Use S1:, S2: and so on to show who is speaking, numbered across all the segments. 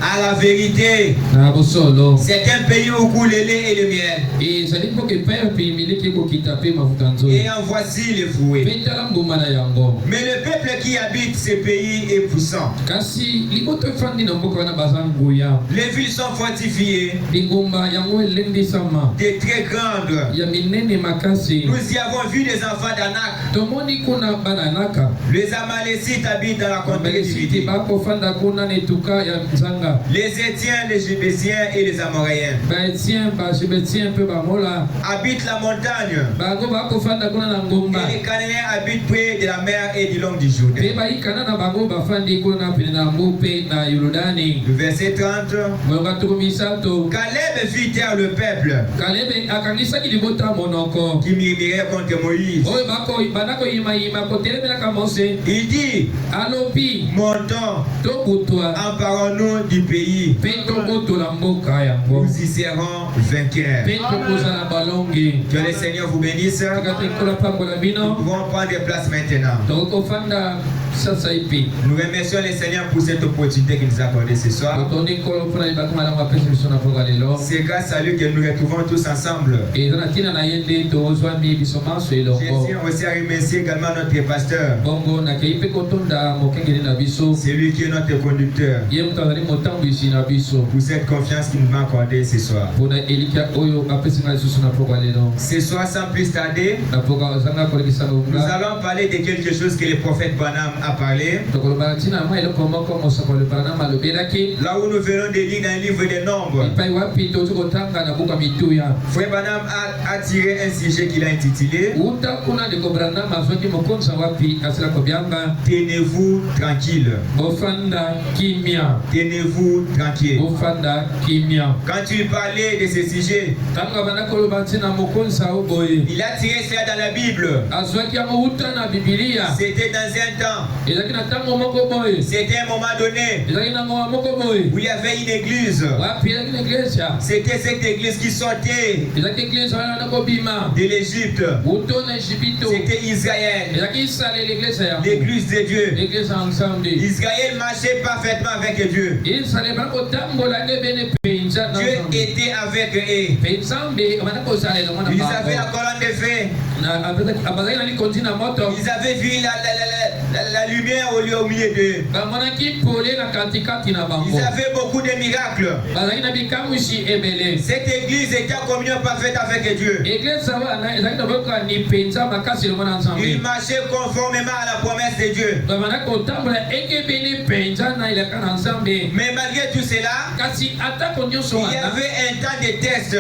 S1: À la vérité, c'est un pays où coule le lait et le miel. Et en voici les fruits. Mais le peuple qui habite ce pays est puissant. Les villes sont fortifiées, des très grandes. Nous y avons vu des enfants d'Anak. Les Amalécites habitent dans la continuité. Les Étiens, les Jébésiens et les Amoréens habitent la montagne. Et les Cananéens habitent près de la mer et du long du Jourdain. Le verset 30. Caleb fit taire le peuple qui murmurait contre Moïse. Il dit, montons, emparons-nous du pays. Nous y serons vainqueurs. Que le Seigneur vous bénisse. Nous pouvons prendre place maintenant. Nous remercions le Seigneur pour cette opportunité qu'il nous a accordée ce soir. C'est grâce à lui que nous retrouvons tous ensemble. Je tiens aussi à remercier également notre pasteur. C'est lui qui est notre conducteur. Pour cette confiance qu'il nous a accordée ce soir. Ce soir, sans plus tarder, nous allons parler de quelque chose que le prophète Branham a parlé. Là où nous venons de lire dans le livre des Nombres, Frère Branham a tiré un sujet qu'il a intitulé Tenez-vous tranquille. Tenez-vous tranquille. Quand tu parlais de ce sujet, il a tiré cela dans la Bible. C'était dans un temps. C'était un moment donné où il y avait une église. C'était cette église qui sortait de l'Égypte. C'était Israël. L'église de Dieu. Israël marchait parfaitement avec Dieu. Dieu était avec eux. Ils avaient la colonne de feu. Ils avaient vu la lumière au milieu d'eux. Ils avaient beaucoup de miracles. Cette église était en communion parfaite avec Dieu. Ils marchaient conformément à la promesse de Dieu. Mais malgré tout cela, il y avait un temps de test.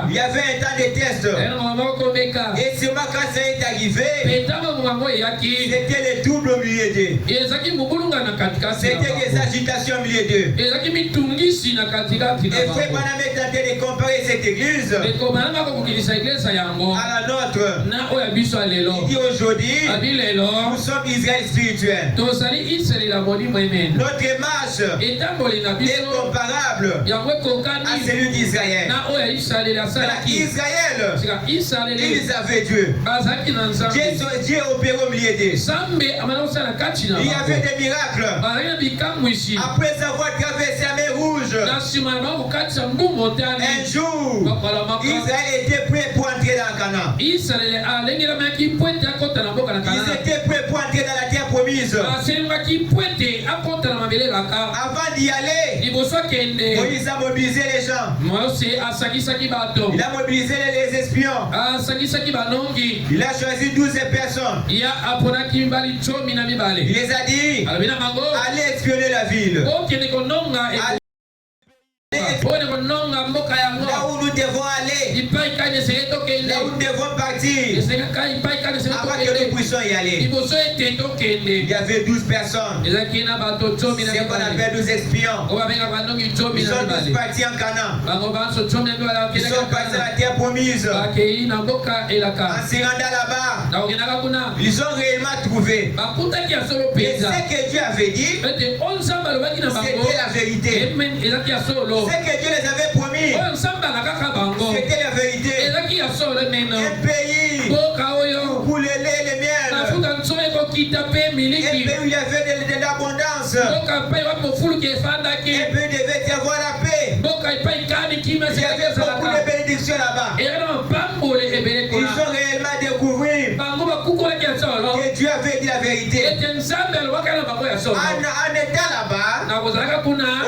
S1: Il y avait un temps de test. Et seulement quand ça est arrivé, c'était le trouble au milieu d'eux. C'était des agitations au milieu d'eux. Et Frère Branham est tenté de comparer cette église à la nôtre. Il dit aujourd'hui, nous sommes Israël spirituel. Notre marche est comparable à celui d'Israël. Israël, ils avaient Dieu. Dieu opérait au milieu d'eux. Il y avait des miracles. Après avoir traversé la mer Rouge, un jour, Israël était prêt pour entrer dans Canaan. Ils étaient prêts pour entrer dans la terre promise. Avant d'y aller, Moïse a mobilisé les gens. Il a mobilisé les espions. Il a choisi 12 personnes. Il les a dit, allez espionner la ville. Là où nous devons aller, là où nous devons partir, avant que nous puissions y aller. Il y avait 12 personnes. C'est qu'on appelle 12 espions. Ils sont tous partis en Canaan. Ils sont partis à la terre promise. En se rendant là-bas, ils ont réellement trouvé. Et ce que Dieu avait dit, c'était la vérité. Ce que Dieu les avait promis, c'était la vérité. Un pays où coulait le lait et le miel. Un pays où il y avait de l'abondance. silence. Et puis devait y avoir la paix. Il y avait beaucoup de bénédictions là-bas. Ils ont réellement découvert que Dieu avait dit la vérité. En étant là-bas, au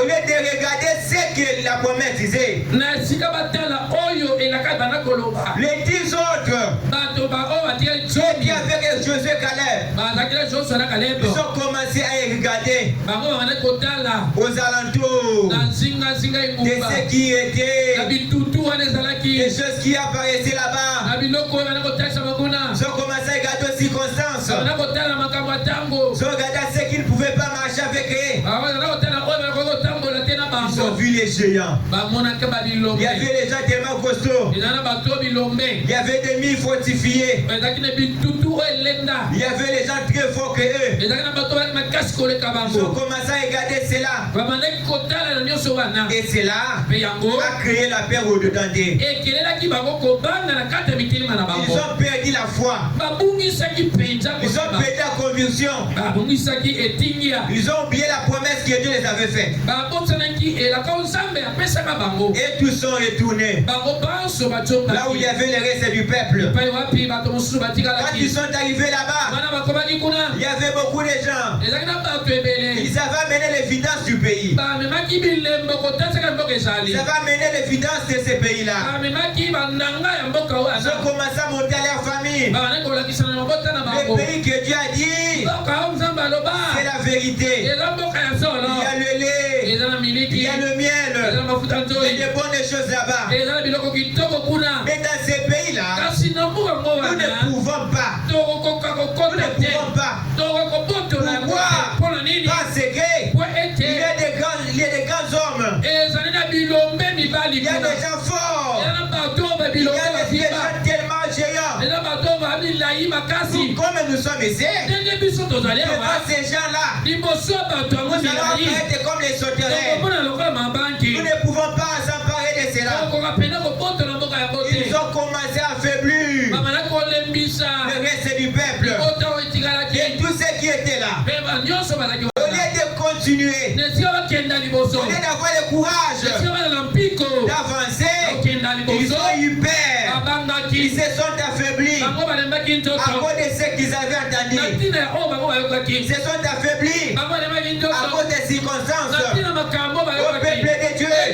S1: lieu de regarder ce que la promesse disait, les 10 autres qui avaient Josué Caleb, ils ont commencé à y regarder aux alentours de ce qui était, des choses qui apparaissaient là-bas. Ils ont commencé à regarder aux circonstances. Ils ont regardé ce qu'ils ne pouvaient pas marcher avec eux. Ils ont vu les géants. Il y avait les gens tellement costauds. Il y avait des mines fortifiées. Il y avait les gens très forts que eux. Ils ont commencé à regarder cela. Et cela a créé la peur au-dedans d'eux. Ils ont perdu la foi. Ils ont perdu la conviction. Ils ont oublié la promesse que Dieu les avait faite. Et tous sont retournés là où il y avait le reste du peuple. Quand ils sont arrivés là-bas, il y avait beaucoup de gens. Ils avaient amené l'évidence du pays. Ils avaient amené l'évidence de ces pays-là. Ils ont commencé à monter à leur famille. Le pays que Dieu a dit, c'est la vérité. Il y a le lait, il y a le miel, il y a de bonnes choses là-bas. Mais dans ces pays-là, nous ne pouvons pas. Pourquoi? Parce qu'il y a des grands hommes. Il y a des gens forts. Il y a des gens tellement géants. Comme nous sommes ici, devant ces gens-là, nous allons être comme les sauterelles. Nous ne pouvons pas s'emparer de cela. Ils ont commencé à affaiblir le reste du peuple. Et tous ceux qui étaient là, au lieu de continuer, au lieu d'avoir le courage d'avancer, ils ont eu peur. Ils se sont affaiblis à cause de ce qu'ils avaient entendu. Ils se sont affaiblis à cause des circonstances. Au peuple de Dieu, les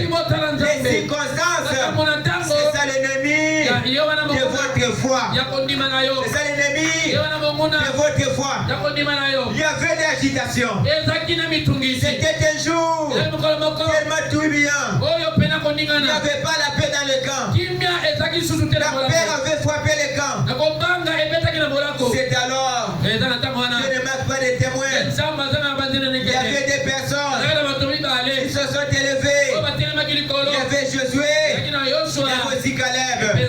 S1: circonstances, c'est ça l'ennemi de votre foi. C'est ça l'ennemi de votre foi. Il y avait de l'agitation. C'était un jour tellement turbulent. Il n'y avait pas la paix dans le camp. La paix avait frappé le camp. C'est alors je ne marque pas de témoins. Il y avait des personnes qui se sont élevées. Il y avait Josué, il y avait aussi Caleb. Ils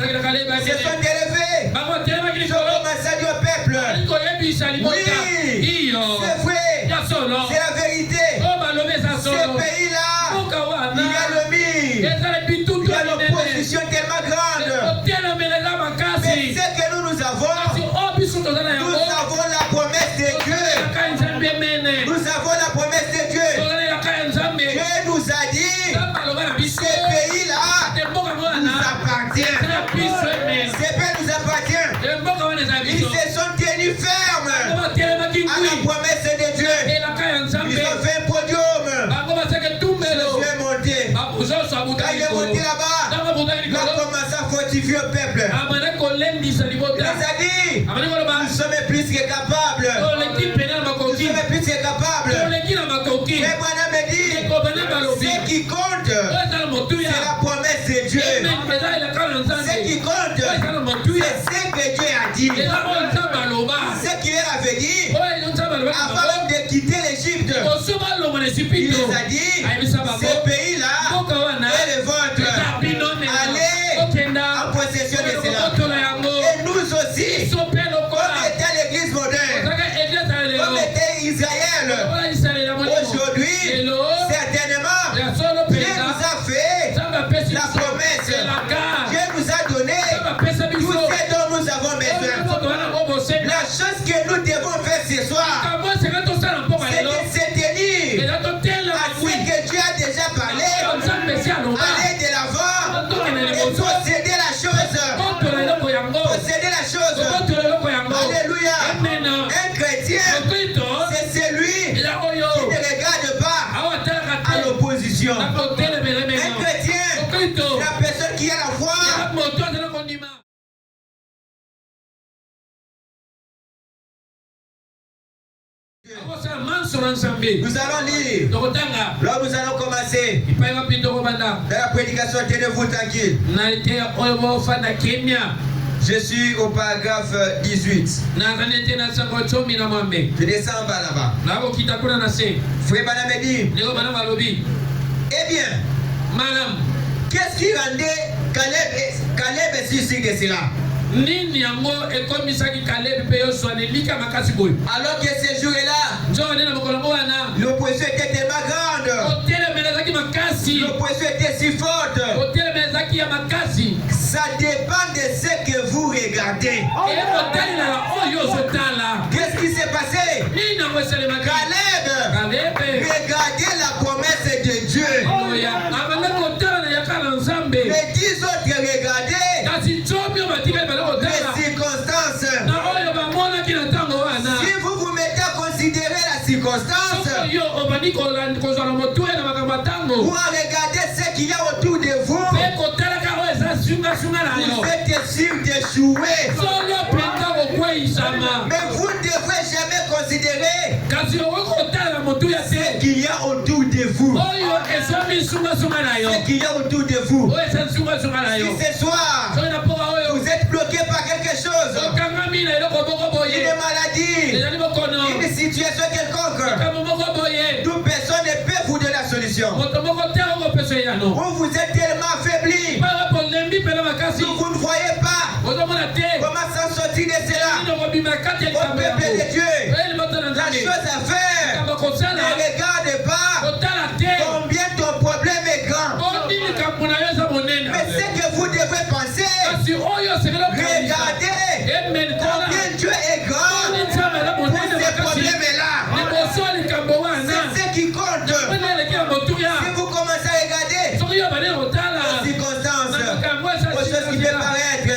S1: se sont élevés. Ils ont commencé à dire au peuple, oui, c'est vrai, c'est la vérité. Ce pays-là, il y a le mire, il y a l'opposition tellement grande. Mais ce que nous avons la promesse de Dieu. Nous avons la promesse de Dieu. Dieu nous a dit, ce pays-là nous appartient. Ce pays nous appartient. Ils se sont tenus fermes à la promesse de Dieu. Ils ont fait un podium. Josué est monté. Quand il est monté là-bas, il a commencé à fortifier le peuple. Il les a dit, nous sommes plus que capables. Nous sommes plus que capables. Mais Bwana me dit, ce qui compte, c'est la promesse de Dieu. Ce qui compte, c'est ce que Dieu a dit. Ce qu'il avait dit, avant même de quitter l'Égypte, il les a dit, ce pays-là est le vôtre. Allez en possession de cela. Et nous aussi, comme était l'Église moderne, comme était Israël, aujourd'hui, certainement, Dieu nous a fait la promesse. Dieu nous a donné tout ce dont nous avons besoin. La chose que nous devons faire ce soir, c'est de se tenir chose. Alléluia. Un chrétien, c'est celui qui ne regarde pas à l'opposition. Un chrétien, c'est la personne qui a la foi. Nous allons lire. Là, nous allons commencer. Dans la prédication, tenez-vous tranquille. Je suis au paragraphe 18. Je descends là-bas. Frère Baname dit, eh bien, madame, qu'est-ce qui rendait Caleb si sûr de cela? Alors que ce jour-là, l'opposition était tellement grande, l'opposition était si forte. Ça dépend de ce que vous regardez. Qu'est-ce qui s'est passé? Caleb regardait la promesse de Dieu. Les 10 autres regardaient les circonstances. Si vous vous mettez à considérer la circonstance, vous regardez ce qu'il y a autour de vous, vous êtes sûr d'échouer. Mais vous ne devrez jamais considérer ce qu'il y a autour de vous. Ce qu'il y a autour de vous. Si ce soir, vous êtes bloqué par quelque chose, une maladie, une situation quelconque, toute personne ne peut vous donner la solution. Vous êtes tellement affaibli, vous ne voyez pas comment s'en sortir de cela. Au peuple de Dieu, la chose à faire, ne regarde pas combien ton problème est grand, mais ce que vous devez penser, regardez combien Dieu est grand pour ces problèmes-là. C'est ce qui compte. Si vous commencez à regarder les circonstances, aux choses qui peuvent paraître,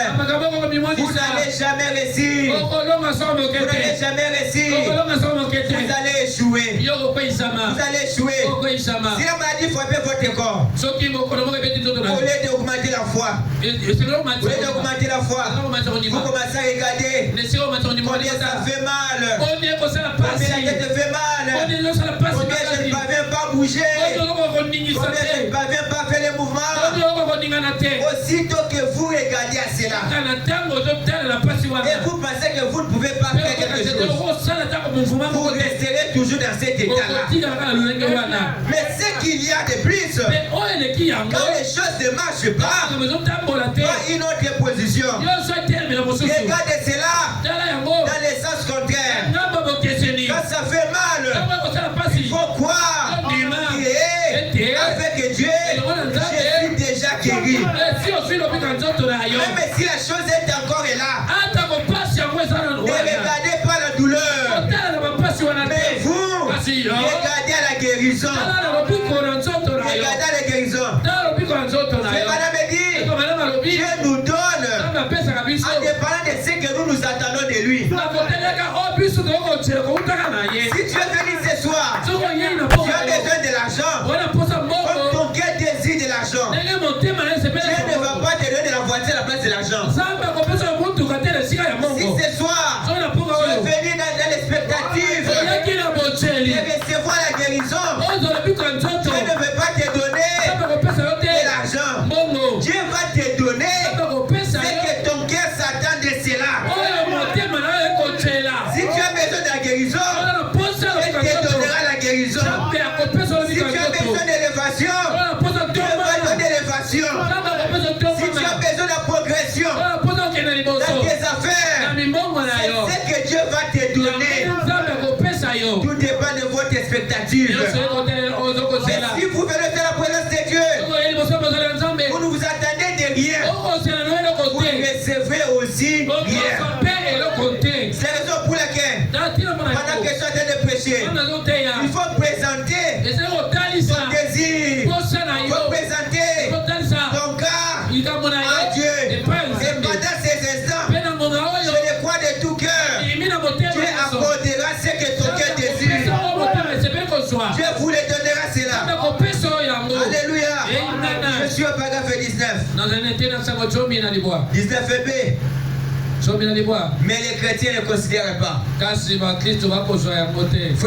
S1: vous n'allez jamais réussir. Vous n'allez jamais réussir. Vous allez échouer. Vous allez échouer. Si la maladie frappe votre corps, au lieu d'augmenter la foi, au lieu d'augmenter la foi, vous commencez à regarder combien ça fait mal, combien la tête fait mal, combien je ne parviens pas à bouger, combien je ne parviens pas à faire les mouvements. Aussitôt que vous regardez à cela et vous pensez que vous ne pouvez pas faire quelque chose, vous resterez toujours dans cet état-là. Mais ce qu'il y a de plus, quand les choses ne marchent pas, dans une autre position, regardez cela dans le sens contraire. Quand ça fait mal, il faut croire qu'il est avec Dieu. Je suis déjà guéri. Même si la chose est encore là, ne regardez pas la douleur, mais vous regardez à la guérison. Regardez à la guérison. C'est Madame dit, Dieu nous donne en dépendant de ce que nous attendons de lui. Si tu es venu ce soir, tu as besoin de l'argent, comme ton cœur désire de l'argent, Dieu ne va pas te donner la voiture à la place de l'argent. Si ce soir, tu es venu dans l'expectative de recevoir la guérison, Dieu ne veut pas te donner de l'argent. Dieu va te donner ce que ton cœur s'attend de cela. Si tu as besoin de la guérison, Dieu te donnera la guérison. Si tu as besoin d'élévation, Dieu va donner l'élévation. Si tu as besoin de progression dans tes affaires, c'est ce que Dieu va te donner. Tout dépend de votre expectative. Mais si vous venez faire la présence de Dieu, vous ne vous attendez de rien, vous recevez aussi rien. C'est la raison pour laquelle, pendant que je suis en train de prêcher, il faut présenter ton désir, il faut présenter ton cas à Dieu. Et pendant ces instants, 19b. Mais les chrétiens ne considèrent pas. Faut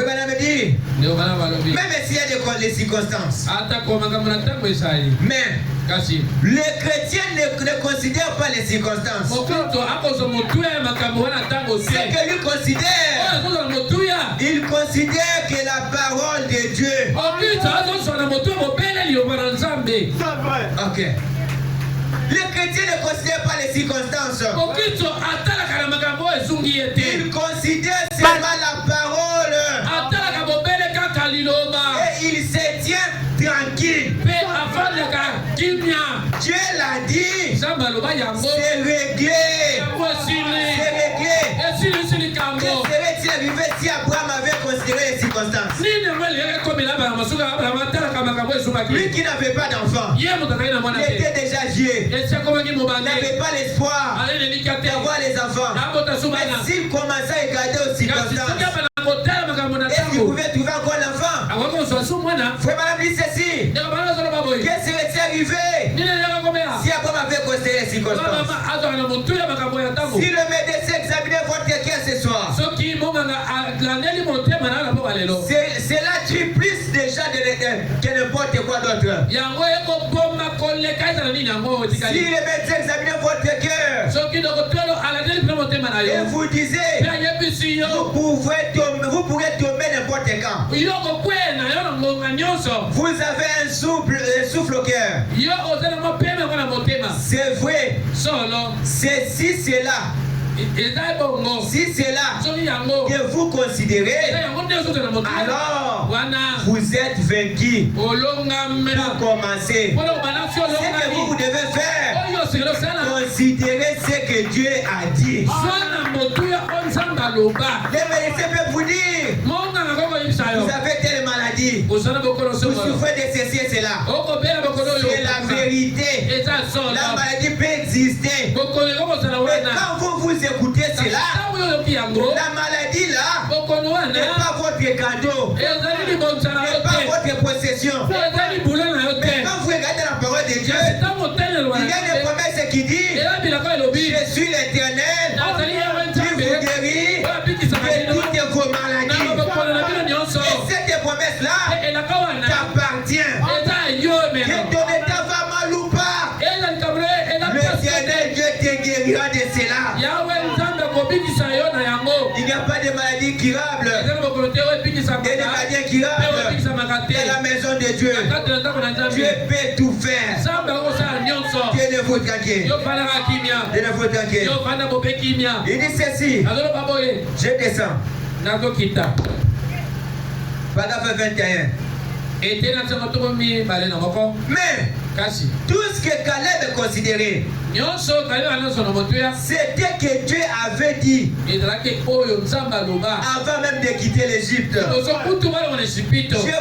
S1: me dire. Même s'il y a des circonstances. Mais les chrétiens ne considèrent pas les circonstances. C'est que lui considère. Il considère que la parole de Dieu. Ok. Les chrétiens ne considèrent pas les circonstances. Ils considèrent seulement la parole. Et il se tient tranquille. Dieu l'a dit. C'est réglé. C'est réglé. Que serait-il arrivé si Abraham avait considéré les circonstances? Lui qui n'avait pas d'enfant, il était déjà vieux. Il n'avait pas l'espoir d'avoir les enfants. Mais s'il commençait à regarder aux circonstances, est-ce qu'il pouvait trouver encore l'enfant? Frère, madame, dit ceci. Qu'est-ce qui serait arrivé si Abraham avait considéré les circonstances? Si le médecin examinait votre cœur ce soir, cela tue plus déjà que n'importe quoi d'autre. Si le médecin examinait votre cœur et vous disiez, vous pourrez tomber n'importe quand. Vous avez un souffle au cœur. C'est vrai. C'est si c'est là. Si c'est là que vous considérez, alors vous êtes vaincu. Pour commencer, ce que vous devez faire, considérez ce que Dieu a dit. Les médecins peuvent vous dire, vous avez telle maladie, vous souffrez de ceci et cela. C'est la vérité. La maladie peut exister. Mais quand vous écoutez cela, la maladie là n'est pas votre cadeau, n'est pas votre possession. Mais quand vous regardez la parole de Dieu, il y a des promesses qui disent, je suis l'Éternel qui vous guérit de toutes vos maladies. Et cette promesse là t'appartient. Que ton état va mal ou pas, l'Éternel Dieu te guérira de cela. Il n'y a pas de maladie curable et de maladie incurable dans la maison de Dieu. Dieu peut tout faire. Tenez-vous tranquille. Tenez-vous tranquille. Il dit ceci. Je descends. Paragraphe 21. Mais tout ce que Caleb considérait, c'était que Dieu avait dit avant même de quitter l'Égypte, je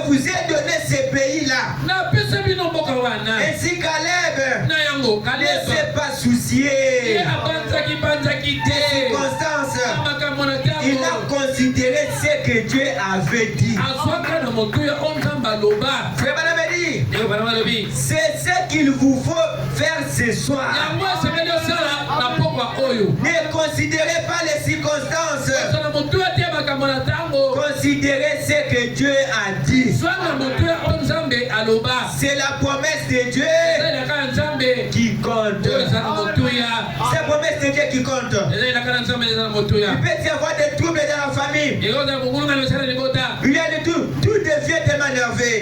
S1: vous ai donné ces pays-là. Ainsi Caleb ne s'est pas soucié des circonstances. Il a considéré ce que Dieu avait dit. Frère Madame dit, c'est ce qu'il vous faut faire ce soir. Ne considérez pas les circonstances. Considérez ce que Dieu a dit. C'est la promesse de Dieu qui compte. C'est la promesse de Dieu qui compte. Il peut y avoir des troubles dans la famille. Il y a de tout. Tout devient tellement nerveux.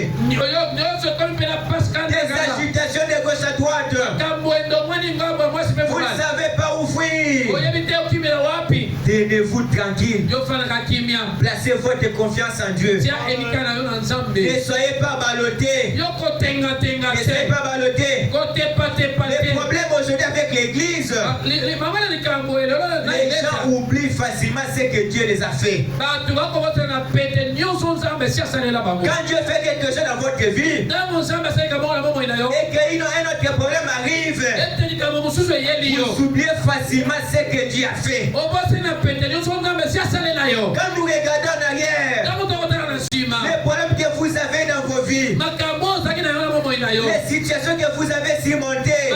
S1: Des agitations de gauche à droite. Vous ne savez pas où fuir. Tenez-vous tranquille. Placez votre confiance en Dieu. Ne soyez pas ballottés. Ne soyez pas ballottés. Le problème aujourd'hui avec l'église, les gens oublient facilement ce que Dieu les a fait. Quand Dieu fait quelque chose dans votre vie et qu'un autre problème arrive, vous oubliez facilement ce que Dieu a fait. Quand nous regardons en arrière, les problèmes que vous avez dans vos vies, les situations que vous avez surmontées,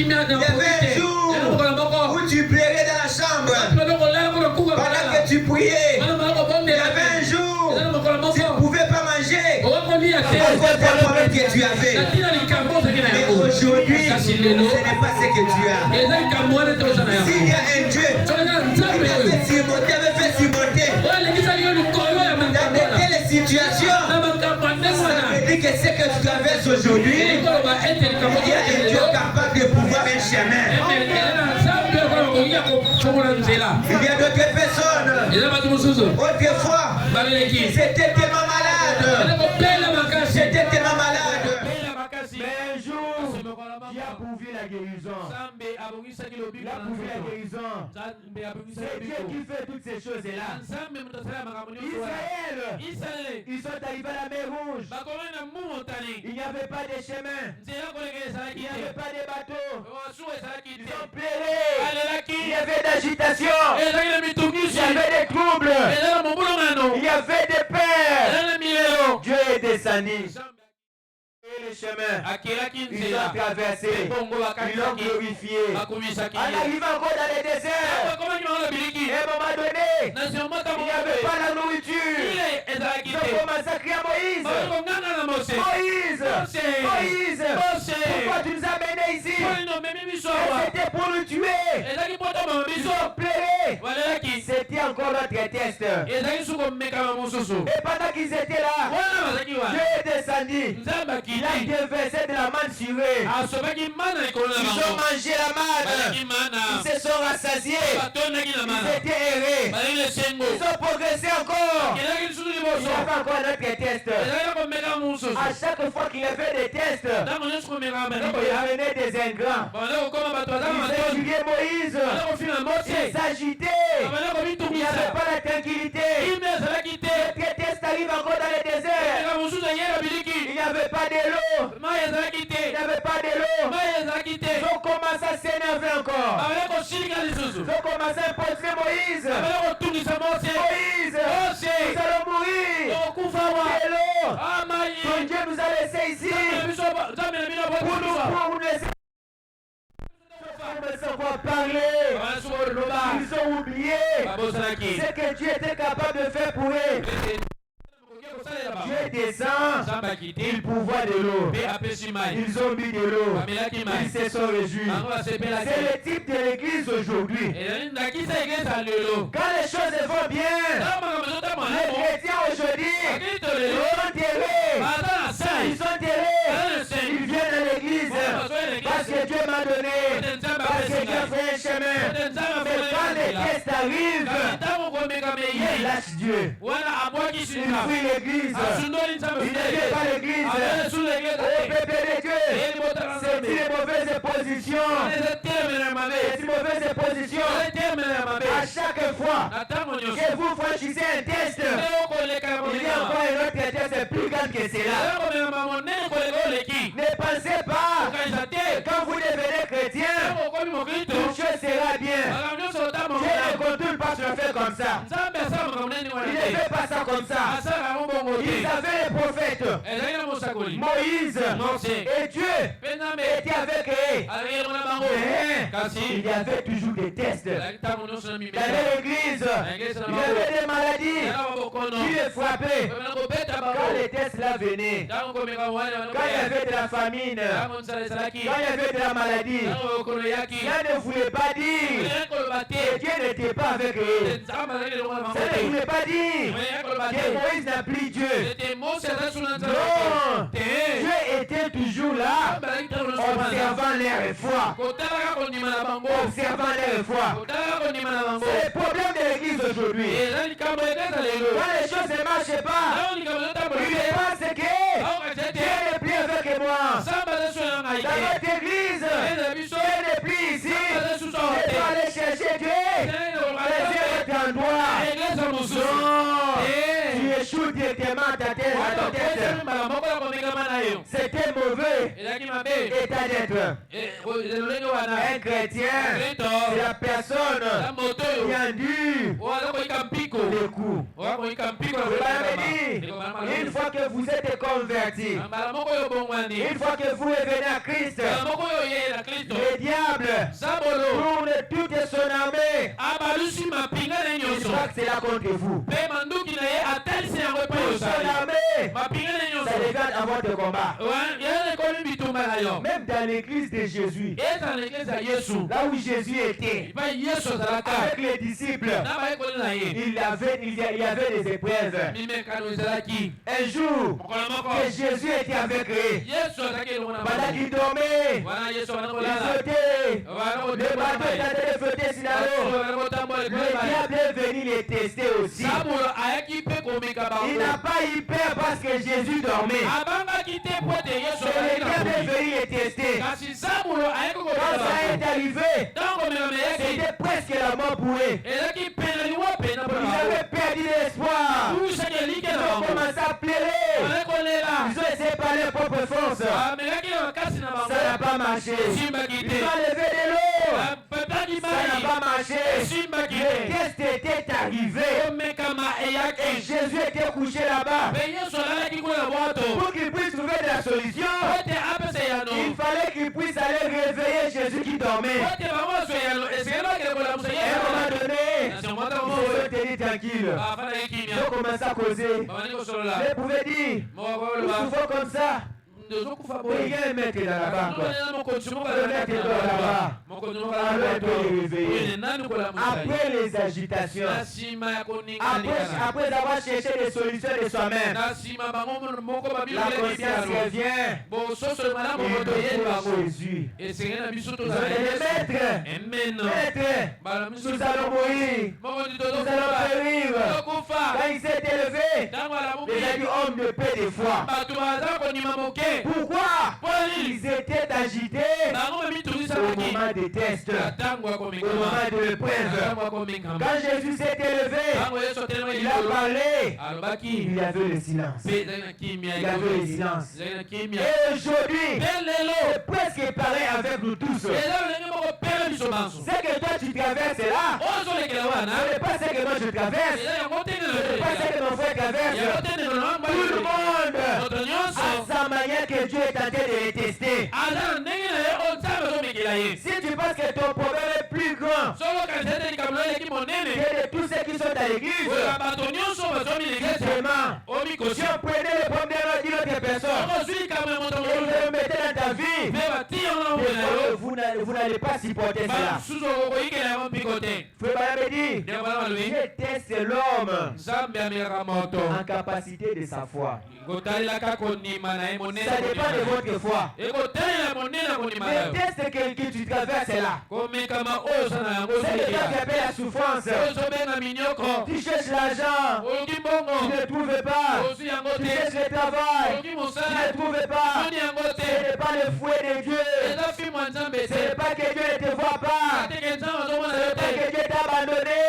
S1: un jour où tu pleurais dans la chambre pendant que tu priais. Il y avait un jour où tu ne pouvais pas manger à cause des problèmes que tu avais. Mais aujourd'hui, ce n'est pas ce que tu as. S'il y a un Dieu qui avait fait surmonter dans de telles situations, ça veut dire que ce que tu traverses aujourd'hui, il y a un Dieu capable de pouvoir un chemin. Il y a d'autres personnes. Autrefois, c'était tellement malade. C'était tellement malade.
S2: Mais un jour, Dieu a pourvu la guérison. Il a pourvu la guérison. C'est Dieu qui fait toutes ces choses-là. Israël, ils sont arrivés à la mer Rouge. Il n'y avait pas de chemin. Il n'y avait pas de bateau. Ils ont pleuré. Il y avait d'agitation. Il y avait des troubles. Il y avait des peurs. Dieu est descendu. Le chemin, ils ont traversé, ils l'ont glorifié. En arrivant encore dans les déserts, à un moment donné, il n'y avait pas la nourriture. Ils ont commencé à crier à Moïse. Moïse, pourquoi tu nous as menés ici? C'était pour nous tuer. Ils ont pleuré. C'était encore notre test. Et pendant qu'ils étaient là, Dieu est descendu. Il a déversé de la manne surée. Ils ont mangé la manne. Ils se sont rassasiés. Ils étaient errés. Ils ont progressé encore. Il y avait encore notre test. À chaque fois qu'il y avait des tests, il venait des ingrats. Ils injuriaient Moïse. Ils s'agitaient. Il n'y avait pas la tranquillité. Les tests arrivent encore dans les déserts. Il n'y avait pas de l'eau. Il n'y avait pas de l'eau. Ils ont commencé à s'énerver encore. Ils ont commencé à imposer Moïse. Moïse, nous allons mourir. De l'eau. Ton Dieu nous a laissés ici. Pour nous laisser savoir parler. Ils ont oublié ce que Dieu était capable de faire pour eux. Dieu descend, il pourvoit de l'eau. Ils ont mis de l'eau. Ils se sont réjouis. C'est le type de l'église aujourd'hui. Quand les choses vont bien, les chrétiens aujourd'hui sont terrés. Ils sont terrés. Ils viennent à l'église parce que Dieu m'a donné. Parce que Dieu a fait un chemin. Mais quand les tests arrivent, il lâche Dieu. Il fuit l'église. Il ne fait pas l'église. Au peuple de Dieu, c'est une mauvaise position. C'est une mauvaise position. À chaque fois que vous franchissez un test, il y a encore un autre test plus grand que cela. Ne pensez pas quand vous devenez chrétien, toute chose sera bien. Dieu ne contrôle pas se faire comme ça. Il ne fait pas ça comme ça. Ils avaient les prophètes. Moïse et Dieu étaient avec eux. Mais il y avait toujours des tests. Dans l'église, il y avait des maladies qui les frappaient. Quand les tests là venaient, quand il y avait de la famine, quand il y avait de la maladie, Dieu ne voulait pas dire que Dieu n'était pas avec eux. Ça ne voulait pas dire que Moïse n'a plus Dieu. Non, Dieu était toujours là, observant l'air et foi. Observant l'air et foi. C'est le problème de l'église aujourd'hui. Quand les choses ne marchent pas, il pense que Dieu n'est plus avec moi. Dans notre église, Dieu n'est plus ici. Je dois aller chercher Dieu. Les endroits. Tu échoues directement à ta tête. C'était mauvais état d'être. Un chrétien, c'est la personne qui endure les coups. Une fois que vous êtes converti, une fois que vous revenez à Christ, le diable tourne toute son armée. Je crois que c'est là contre vous. Toute son armée, ça regarde à votre combat. Même dans l'église de Jésus, là où Jésus était, avec les disciples, il y avait des épreuves. Un jour, que Jésus était avec eux, pendant qu'il dormait, il flottait, le bateau était en train de flotter sur la l'eau. Le diable est venu les tester aussi. Il n'a pas eu peur parce que Jésus dormait. Le diable est venu les tester. Quand ça est arrivé, c'était presque la mort pour eux. Ils avaient perdu l'espoir. Ils ont commencé à pleurer. Ils ont essayé par leur propre force. Ça n'a pas marché. Ils ont levé de l'eau. Ça n'a pas marché. Le test était arrivé. Et Jésus était couché là-bas. Pour qu'il puisse trouver de la solution, il fallait qu'il puisse aller réveiller Jésus qui dormait. À un moment donné, ils se sont tenus tranquilles. Ils ont commencé à causer. Ils pouvaient dire, nous souffrons comme ça. Il y a un maître dans la banque. Le maître est là-bas. Alors toi il est réveillé. Après les agitations, après avoir cherché des solutions de soi-même, la conscience revient. Il faut Jésus. Maître, nous allons mourir. Nous allons périr. Quand il s'est élevé, il a dit homme de paix de foi. Pourquoi? Ils étaient agités au moment des tests, au moment de l'épreuve. Quand Jésus s'est élevé, il a parlé, il y avait le silence. Il y avait le silence. Et aujourd'hui, c'est presque pareil avec nous tous. C'est que toi tu traverses là, ce n'est pas ce que moi je traverse, ce n'est pas ce que mon frère traverse. Tout le monde a sa manière que Dieu est en train de les tester. Si tu penses que ton problème est plus grand que de tous ceux qui sont à l'église, justement, si on prenait le problème d'une autre personne et vous le mettez dans ta vie, vous n'allez pas supporter cela. Frère Bayam dit, je teste l'homme en capacité de sa foi. Ça dépend de votre foi. Le test que tu traverses là, c'est que toi qui appelles la souffrance. Tu cherches l'argent, tu ne trouves pas. Tu cherches le travail, tu ne trouves pas. Ce n'est pas le fouet de Dieu. Ce n'est pas que Dieu ne te voit pas. Ce n'est pas que Dieu t'a abandonné.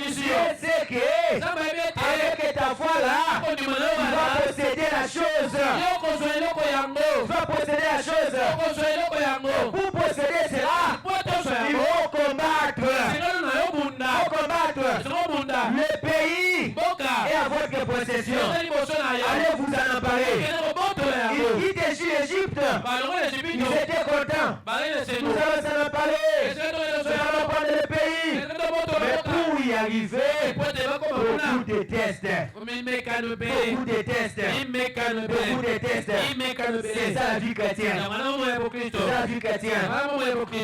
S2: Dieu sait que avec ta foi là, tu vas posséder la chose. Tu vas posséder la chose. Pour posséder cela, il faut combattre. Le pays est à votre possession. Allez vous en emparer. Ils quittent l'Égypte. Ils étaient contents. Nous allons s'en emparer. Nous allons prendre le pays. Mais pour y arriver, beaucoup de tests. Beaucoup de tests. Beaucoup de tests. C'est ça la vie chrétienne. C'est ça la vie chrétienne.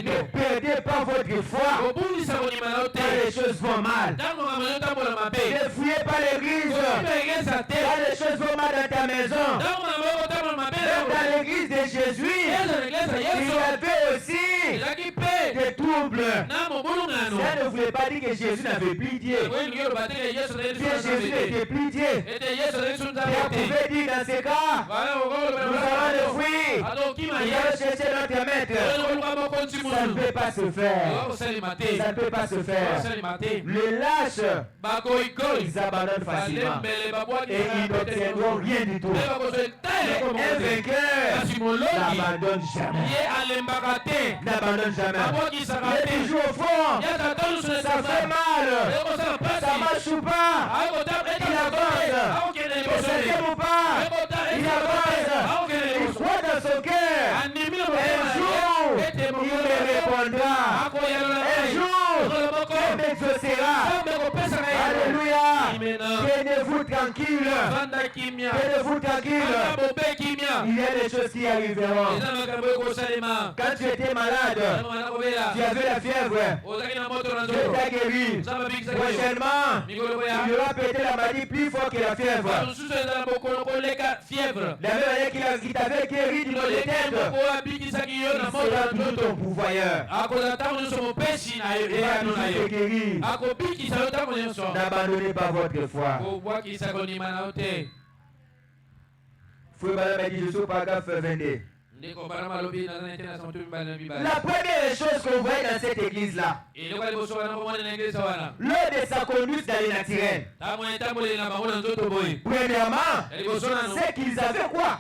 S2: Ne perdez pas votre foi quand les choses vont mal. Ne fuyez pas l'église quand les choses vont mal dans ta maison. Même dans l'église de Jésus, il y avait aussi des troubles. Ça ne voulait pas dire que Jésus n'avait plus Dieu. Que Jésus n'était plus Dieu. Et on pouvait dire dans ces cas, nous allons le fuir. Nous allons chercher notre maître. Ça ne peut pas se faire. Ça ne peut pas se faire. Les lâches, ils abandonnent facilement. Et ils n'obtiendront rien du tout. Un vainqueur n'abandonne jamais. N'abandonne jamais. Il est toujours au fond. Ça fait mal. Ça marche ou pas. Il avance. Il s'aime ou pas. Il avance. Il croit dans son cœur. Un jour, il me répond. répondra. Un jour, Dieu m'exaucera. Alléluia. Tenez-vous tranquille. Tenez-vous tranquille. Il y a des choses qui arriveront. Quand tu étais malade, tu avais la fièvre. Dieu t'a guéri. Prochainement, il y aura peut-être la maladie plus forte que la fièvre. La même manière qu'il t'avait guéri du mal de tête, il sera toujours ton pourvoyeur. Et à nous te guérir. N'abandonnez pas votre foi. Frère Madame dit, je suis au paragraphe 22. La première chose qu'on voit dans cette église-là, l'un de sa conduite dans les naturels. Premièrement, c'est qu'ils avaient quoi?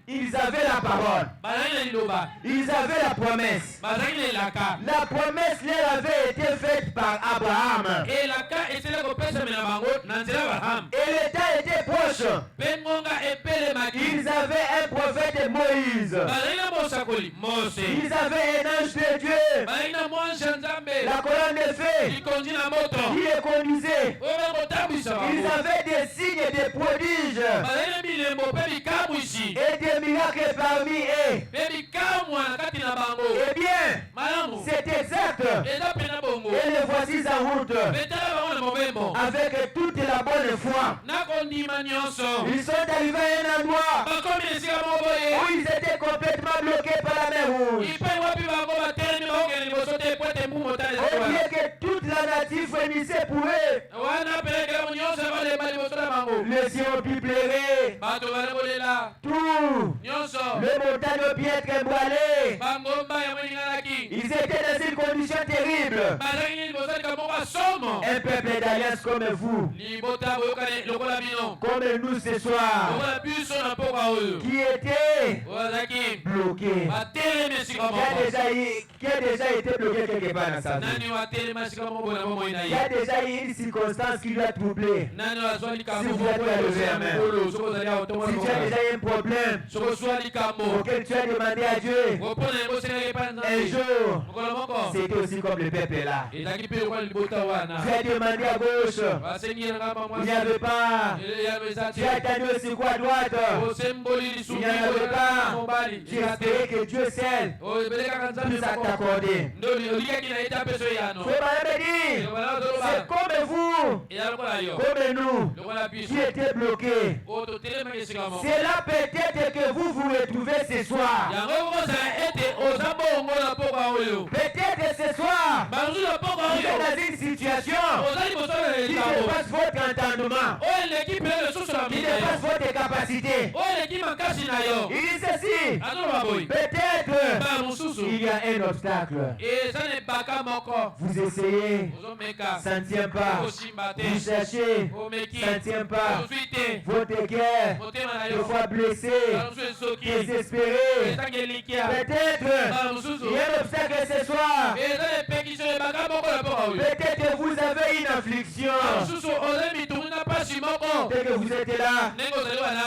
S2: Ils avaient la parole. Ils avaient la promesse. La promesse leur avait été faite par Abraham. Et le temps était proche. Ils avaient un prophète Moïse. Ils avaient un ange de Dieu. La colonne de feu qui les conduisait. Ils avaient des signes et des prodiges. Et des miracles parmi eux. Eh bien, c'est exact. Et les voici en route. Avec toute la bonne foi. Ils sont arrivés à un endroit où ils étaient complètement bloqués par la mer rouge. Au lieu que toute la nature frémissait pour eux, les cieux ont pu pleurer. Tout le montagne au pied être ébranlé. Ils étaient dans une condition terrible. Un peuple d'alliance comme vous, comme nous ce soir, qui était bloqué, qui a déjà été bloqué quelque part dans sa vie. Il y a déjà eu une circonstance qui lui a troublé. Si vous êtes à lever la main, si tu as déjà eu un problème auquel tu as demandé à Dieu, un jour, c'était aussi comme le peuple là. Tu as demandé à gauche, il n'y avait pas. Tu as attendu aussi quoi à droite, il n'y en avait pas. Tu espérais que Dieu seul puisse t'accorder. C'est comme vous, comme nous, qui étaient bloqués. C'est là peut-être que vous vous retrouvez ce soir. Peut-être ce soir, vous êtes dans une situation qui dépasse votre entendement, qui dépasse votre capacité. Il dit ceci, peut-être il y a un obstacle. Vous essayez, ça ne tient pas. Vous cherchez, ça ne tient pas. Votre cœur, des fois blessé, désespéré. Peut-être il y a un obstacle ce soir. Peut-être que vous avez une affliction. Peut-être que vous êtes là.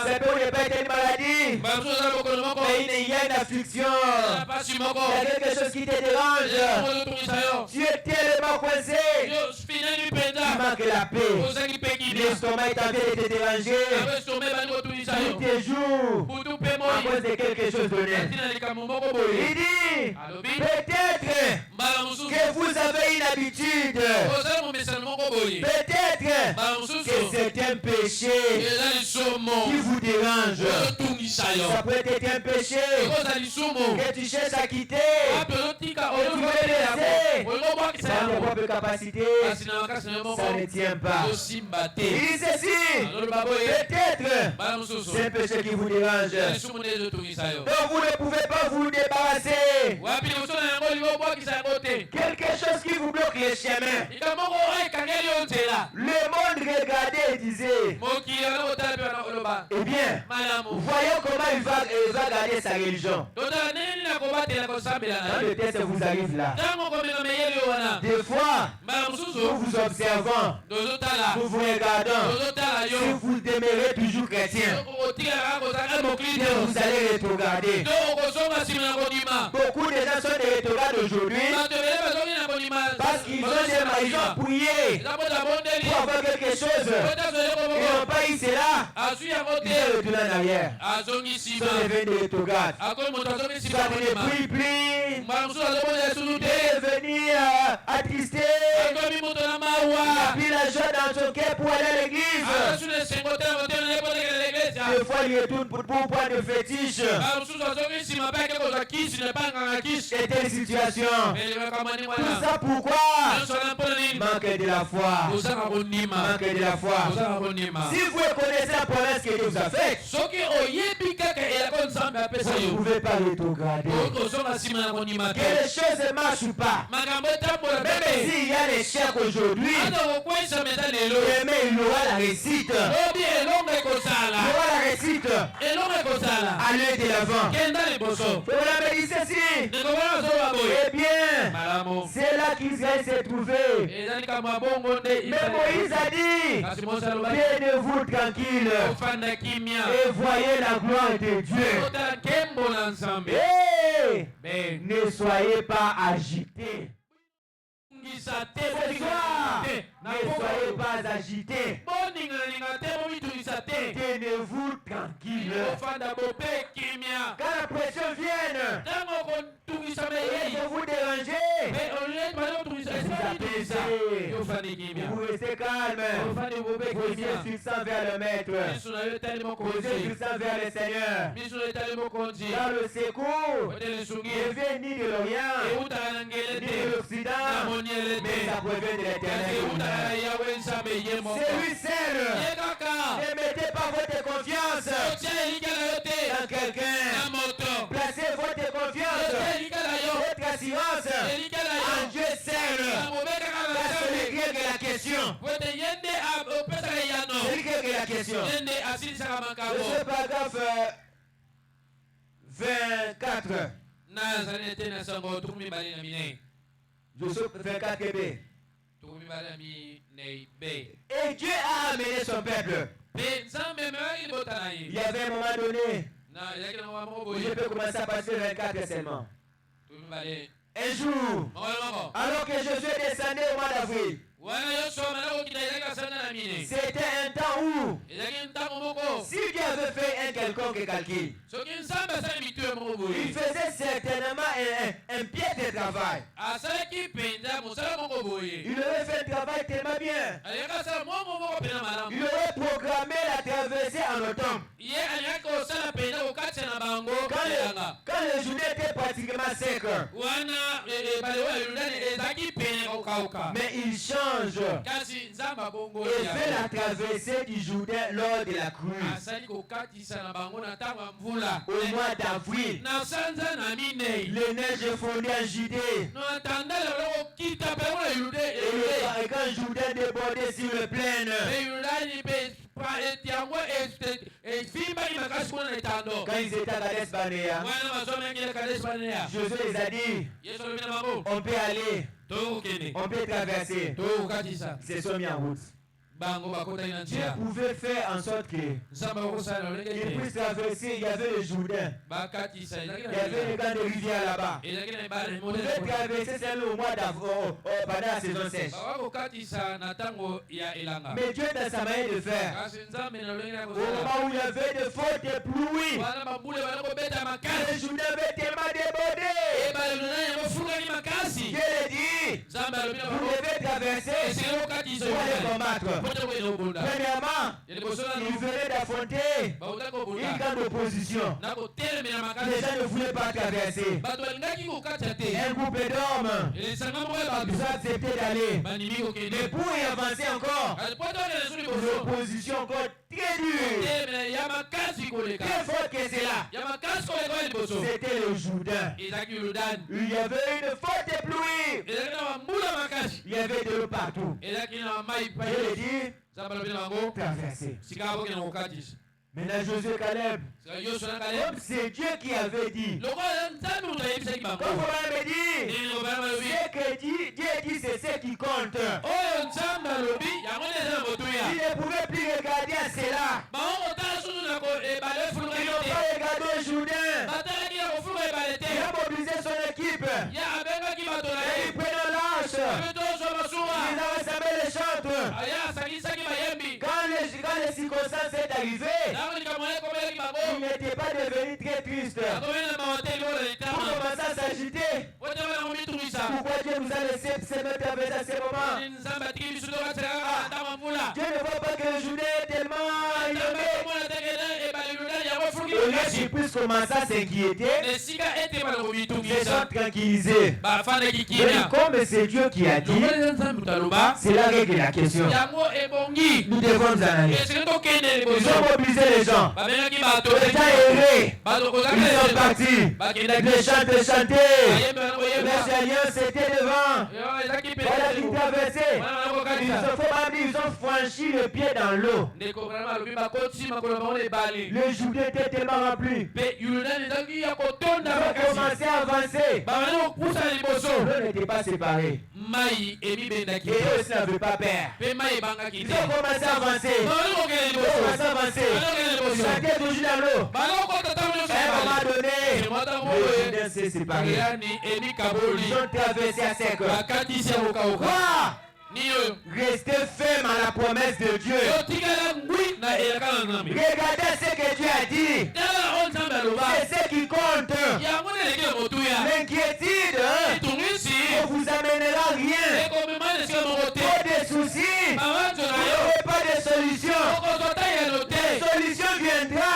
S2: C'est pour ne pas être une maladie. Mais il y a une affliction. Il y a quelque chose qui te dérange. Tu es tellement coincé. Tu manques la paix. L'estomac est en train de te déranger. Tous tes jours à cause de quelque chose de net. Il dit peut-être que vous avez une habitude. Peut-être que c'est un péché qui vous dérange. Ça peut être un péché que tu cherches à quitter, que tu veux laisser dans tes propres capacités. Ça ne tient pas. Il dit ceci, peut-être c'est un péché qui vous dérange. Donc vous ne pouvez pas vous débarrasser. Quelque chose qui vous bloque les chemins. Le monde regardait et disait, eh bien, voyons comment il va garder sa religion. le test vous arrive là, des fois, nous vous observons, nous vous regardons, si vous demeurez toujours chrétien, vous allez rétrograder. Beaucoup de gens sont des rétrogrades aujourd'hui parce qu'ils ont prié pour avoir quelque chose. Ils n'ont pas eu cela. Ils sont retournés en arrière. Ils sont devenus des rétrogrades. Soit ils ne prient plus, de venir attristé. Il n'a plus la joie dans son cœur pour aller à l'église. Des fois, il retourne pour point de fétiche. C'était une situation. Tout ça pourquoi? Manque de la foi. Manque de la foi. Si vous connaissez la promesse que Dieu vous a faite, vous ne pouvez pas rétrograder. Que les choses ne marchent pas. Même s'il y a l'échec aujourd'hui, mais il aura la réussite. Il aura la réussite. Allez de l'avant. Vous l'avez dit ceci. Eh bien, c'est là qu'Israël s'est trouvé. Mais Moïse a dit, tenez-vous tranquille et voyez la gloire de Dieu. Et ne soyez pas agités. Ce soir, ne soyez pas agités. Tenez-vous tranquille. Quand la pression vienne, et vous dérangez, vous restez calme. Vous yeux fixant vers le maître. Vous yeux fixant vers le Seigneur. Dans le secours ne vient ni de l'Orient, ni de l'Occident, mais ça provient de l'Éternel. C'est lui seul. Ne mettez pas votre confiance dans quelqu'un. Placez votre confiance, votre assurance en Dieu seul. C'est lui qui règle la question. C'est lui qui règle la question. Le paragraphe 24. Josué 24 B. Et Dieu a amené son peuple. Il y avait un moment donné où je peux commencer à passer 24 seulement. Un jour, alors que Josué descendait au mois d'avril, c'était un temps où, si Dieu avait fait un quelconque calcul, il faisait certainement un pied de travail. Il aurait fait un travail tellement bien. Il aurait programmé la traversée en automne. Quand le journée était pratiquement sec. Mais il change et fait la traversée du Jourdain lors de la crue. Au mois d'avril, les neiges fondaient en Judée. Et quand le Jourdain débordait sur le plaine, quand ils étaient à Kades Barnea, Josué les a dit, on peut aller, on peut traverser. Ils se sont mis en route. Dieu pouvait faire en sorte qu'ils puissent traverser. Il y avait le Jourdain. Il y avait les grandes rivières là-bas. Ils pouvaient traverser celle au mois d'avril, pendant la saison sèche. Mais Dieu dans sa manière de faire, au moment où il y avait de fortes pluies, le Jourdain avait tellement débordé. Dieu a dit, vous devez traverser pour aller combattre. Premièrement, il venait d'affronter une grande opposition. Les gens ne voulaient pas traverser. Un groupe d'hommes, ils ont accepté d'aller. Mais pour y avancer encore, l'opposition encore très dure, très forte que c'est là. C'était le Jourdain. Il y avait une forte pluie. Il y avait de l'eau partout. Je dit, traverser. Maintenant Josué Caleb, comme c'est Dieu qui avait dit, Quand vous me dites, ce que Dieu dit, c'est ce qui compte. Il ne pouvait plus regarder à cela. Il n'a pas regardé au Jourdain. Il a mobilisé son équipe. Et il prenait l'âge. Il a rassemblé les chantres. Quand les circonstances sont arrivées, il n'était pas devenu très triste. Pour commencer à s'agiter. Pourquoi Dieu nous a laissé se mettre avec à ce moment? Dieu ne voit pas que le journée est tellement inondé. Et là, j'ai pu commencer à s'inquiéter. Ils sont tranquillisés. Mais comme c'est Dieu qui a dit, c'est là que la question. Nous devons nous analyser. Ils ont mobilisé les gens. Les gens errés. Ils sont partis. Les chants chantaient. Les alliances étaient devant. Voilà qui traversaient. Ils ont franchi le pied dans l'eau. Le Jourdain était tellement rempli. Ils ont commencé à avancer. L'eau n'était pas séparée. Et eux aussi n'avaient pas peur. Ils ont commencé à avancer. Ils chantaient toujours dans l'eau. À un moment donné, le Jourdain s'est séparé. Ils ont traversé à sec. Restez ferme à la promesse de Dieu. Regardez ce que Dieu a dit. C'est ce qui compte. L'inquiétude ne vous amènera rien. Pas de soucis. Vous n'aurez pas de solution. La solution viendra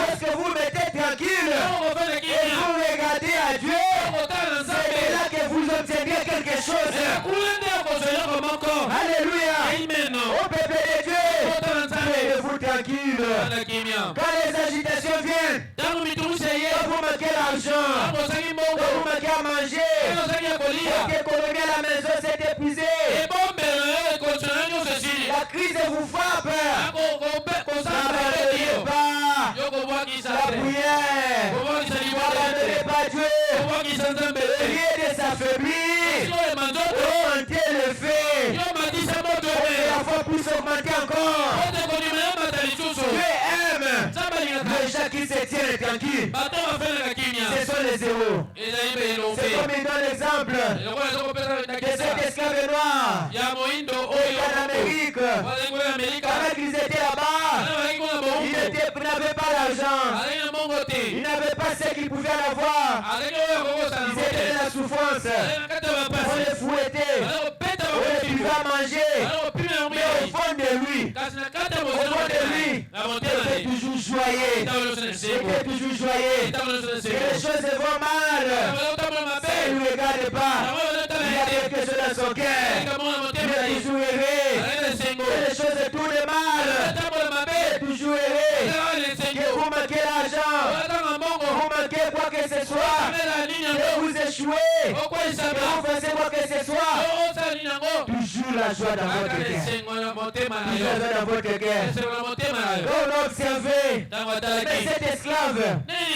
S2: lorsque vous mettez tranquille et vous regardez à Dieu. C'est là que vous obtiendrez quelque chose. Alléluia. Amen. Au peuple de Dieu, tenez-vous tranquille. Quand les agitations viennent, quand vous manquez l'argent, quand vous manquez à manger, quand l'économie à la maison s'est épuisée, la crise vous frappe. N'abandonnez pas la prière. N'abandonnez pas Dieu. Rien de s'affaiblir. Augmentez le fait. Et la foi puisse augmenter encore. Dieu aime les gens qui se tiennent tranquilles. Ce sont les héros. C'est comme il donne l'exemple de cet esclave noir en Amérique. Quand ils étaient là-bas, ils n'avaient pas l'argent. Ils n'avaient pas ce qu'ils pouvaient avoir. Ils étaient dans la souffrance. On les fouettait. On les privait à manger. Mais au fond de lui, il était toujours joyeux. Et les choses vont mal. Ça ne lui regarde pas. Il y a quelque chose dans son cœur. Il est toujours heureux. Et les choses tournent mal. Il est toujours heureux. Que vous manquez l'argent. Vous manquez quoi que ce soit. Que vous échouez. Que vous fassiez quoi que ce soit. Toujours la joie dans votre cœur. Toujours la joie dans votre cœur. On a observé. Mais cet esclave,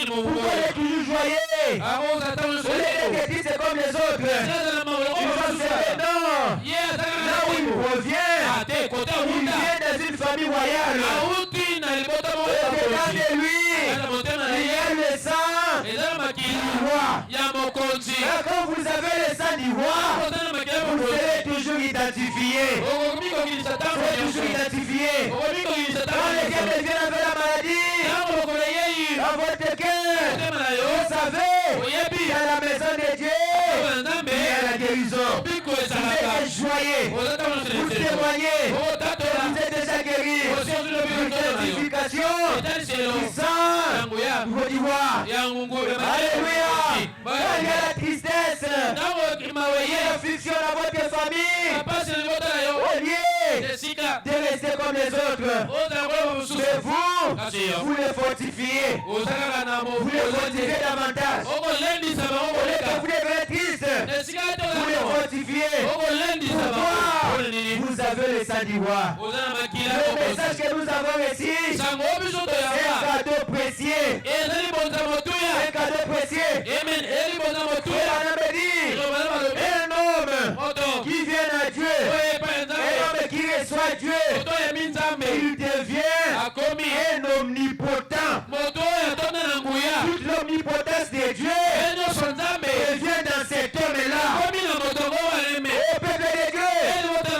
S2: pourquoi il est toujours joyeux? Vous l'avez dit, c'est comme les autres. Il va observer, non. Là où il revient, il vient dans une famille royale. Et dedans de lui, il y a le sang du roi. Quand vous avez le sang du roi, vous serez toujours identifié. Quand les diables viennent avec la maladie, dans votre cœur, vous savez, dans la maison de Dieu, il y a la guérison. Vous êtes joyeux, vous témoignez, vous êtes déjà guéri. L'identification, puissant, vous dites alléluia. Quand il y a la tristesse, il y a l'affliction dans votre famille, au lieu de rester comme les autres, mais vous les fortifiez. Vous les fortifiez davantage. Au lieu que vous devenez triste, vous les fortifiez. Pourquoi? Vous avez le sang du roi. Le message que nous avons reçu, c'est un cadeau précieux. Un cadeau précieux. Un homme qui vient à Dieu, un homme qui reçoit Dieu, il devient un omnipotent. Toute l'omnipotence de Dieu devient dans cet homme-là. Au peuple de Dieu,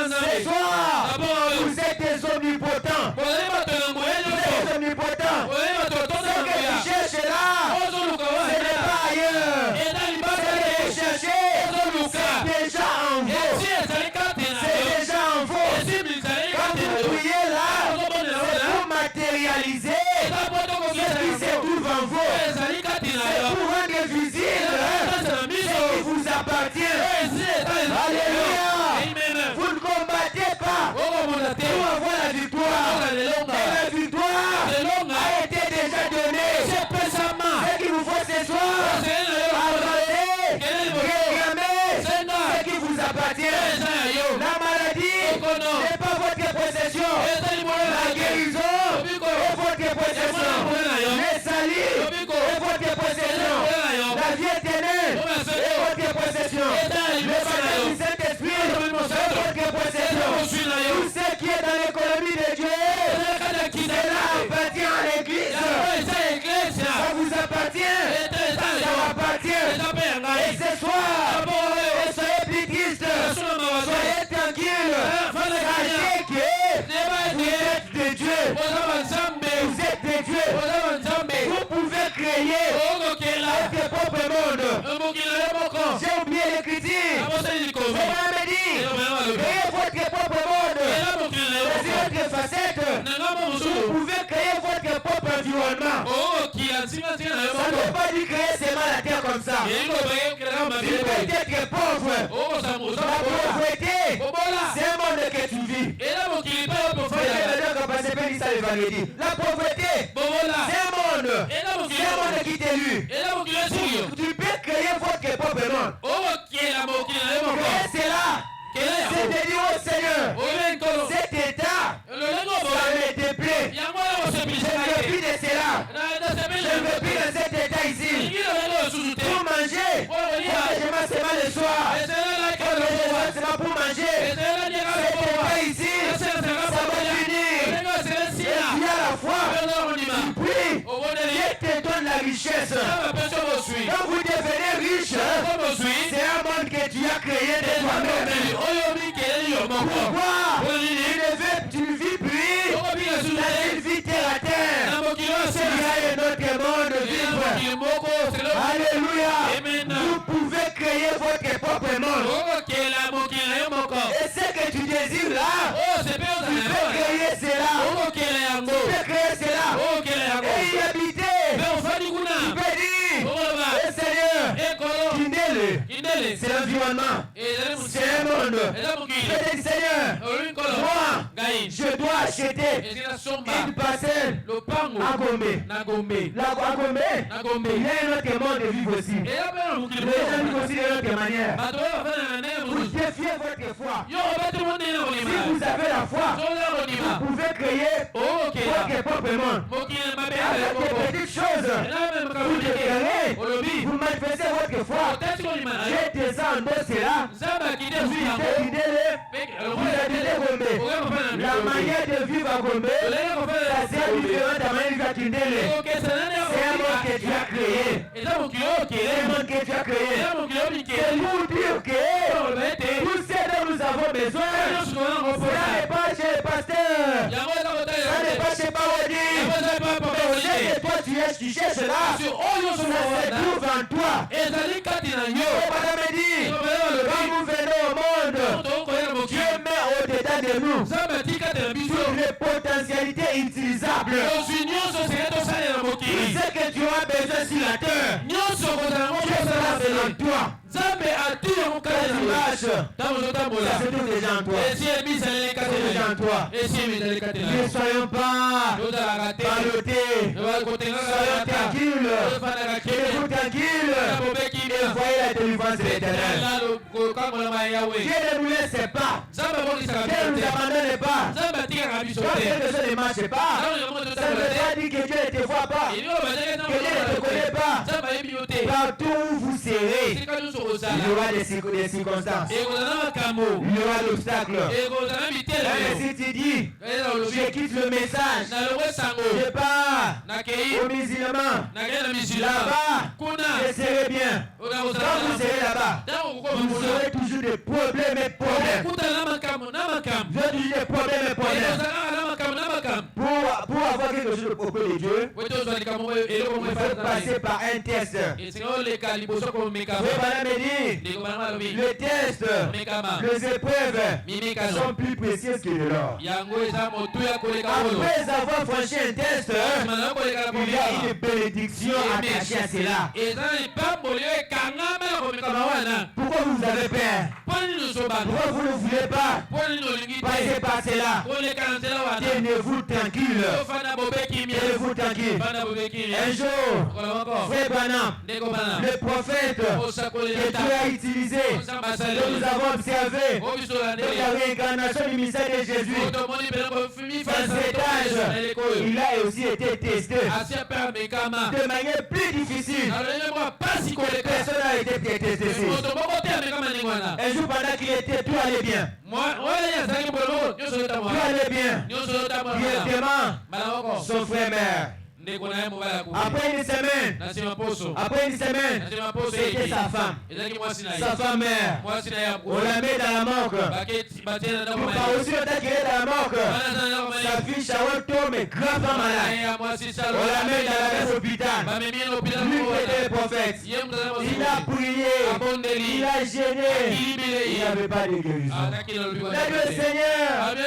S2: ce soir, vous êtes des omnipotents. Vous êtes des omnipotents. Ce que tu cherches là, ce n'est pas ailleurs. Ce que tu cherches, c'est déjà en vous. C'est déjà en vous. Quand vous priez là, c'est pour matérialiser ce qui se trouve en vous. C'est pour rendre visible ce qui vous appartient. Alléluia. Vous ne combattez pas pour avoir la victoire. Mais la victoire a été déjà donnée. Ce qu'il vous faut ce soir, avancer, réclamer ce qui vous appartient. La maladie n'est pas votre possession. La guérison est votre possession. Le salut est votre possession. La vie éternelle est votre possession. Le baptême du Saint-Esprit est votre possession. Tout ce qui est dans l'économie de Dieu, cela appartient à l'Église. Ça vous appartient. Ça appartient. Et ce soir, soyez plus tristes. Soyez tranquilles. Sachez que vous êtes de Dieu. Vous êtes de Dieu. Vous pouvez créer votre propre monde. J'ai oublié l'écriture. Vous m'avez dit, créez votre propre monde. C'est votre facette. Vous pouvez créer votre propre environnement. Ça ne veut pas dire créer seulement la terre comme ça. Tu peux être pauvre. La pauvreté, c'est un monde que tu vis. La pauvreté, c'est un monde qui t'élu. Tu peux créer votre propre monde. C'est là. C'est de dire au Seigneur, cet état, ça me déplaît. Je ne veux plus de cela. Je ne veux plus de cet état ici. Pour manger, je mange seulement le soir. Je mange seulement pour manger. Cet état ici, ça va finir. Et puis à la fois, tu pries, Dieu te donne la richesse. Quand vous devenez riche, c'est un monde que tu as créé de toi-même. Pourquoi tu ne vis plus dans une vie terre à terre? Il y a un autre monde vivre. Alléluia. Vous pouvez créer votre propre monde. Et ce que tu désires là, tu peux créer cela. Tu peux créer cela. Et y habiter. Tu peux dire, Seigneur, c'est l'environnement. C'est un monde. Je dis, Seigneur, moi, je dois acheter une parcelle à Gombe. À Gombe, il y a un autre monde de vivre aussi. Les gens vivent aussi de l'autre manière. Vous défiez votre foi. Si vous avez la foi, vous pouvez créer votre propre monde. Avec des petites choses, vous déclarez, vous manifestez votre foi. J'ai des endossés là. Vous habitez Gombe. La manière de vivre à Gombe, ça c'est différent de la manière de vivre à Kindele. C'est un monde que tu as créé. C'est un monde que tu as créé. C'est pour dire que tout ce dont nous avons besoin, ça n'est pas chez le pasteur. Ça n'est pas chez Parodi. Mais ce que toi tu cherches là, ça se trouve en toi. Madame dit, quand vous venez au monde, Dieu met au-dedans de nous toutes les potentialités utilisables. Tout ce que tu as besoin sur la terre, Dieu sera selon toi. Ça se trouve déjà en toi. Ne soyons pas ballottés. Soyons tranquilles. Soyez-vous tranquilles. Et voyez la délivrance de l'Éternel. Dieu ne nous laisse pas. Dieu ne nous abandonne pas. Quand quelque chose ne marche pas, ça ne veut pas dire que Dieu ne te voit pas, que Dieu ne te connaît pas. Partout où vous serez, il y aura des circonstances. Il y aura l'obstacle. Mais si tu dis, je quitte le message, je pars aux musulmans, là-bas, je serai bien. Quand vous serez là-bas, vous aurez toujours des problèmes et problèmes. Vous aurez toujours des problèmes et problèmes. Pour avoir quelque chose auprès de Dieu, il faut passer par un test. Le test, les épreuves sont plus précieuses que de l'or. Après avoir franchi un test, il y a une bénédiction attachée à cela. Pourquoi vous avez peur? Pourquoi vous ne voulez pas passer par cela? Tenez-vous tranquille. Tenez-vous tranquille. Un jour, Frère Branham, le prophète que Dieu a utilisé, que nous avons observé de la réincarnation du mystère de Jésus, dans cet âge, il a aussi été testé de manière plus difficile. Personne n'a été testé. Un jour, pendant qu'il était, tout allait bien. Tout allait bien. Directement, son frère mère. Après une semaine, c'était sa femme. Sa femme mère. On la met dans la morgue. Pas aussi longtemps qu'il est dans la morgue. Sa fille Sharon tombe gravement malade. On la met dans la hôpital. Lui qui était prophète. Il a prié. Il a gêné. Il n'avait pas de guérison. Le Seigneur, je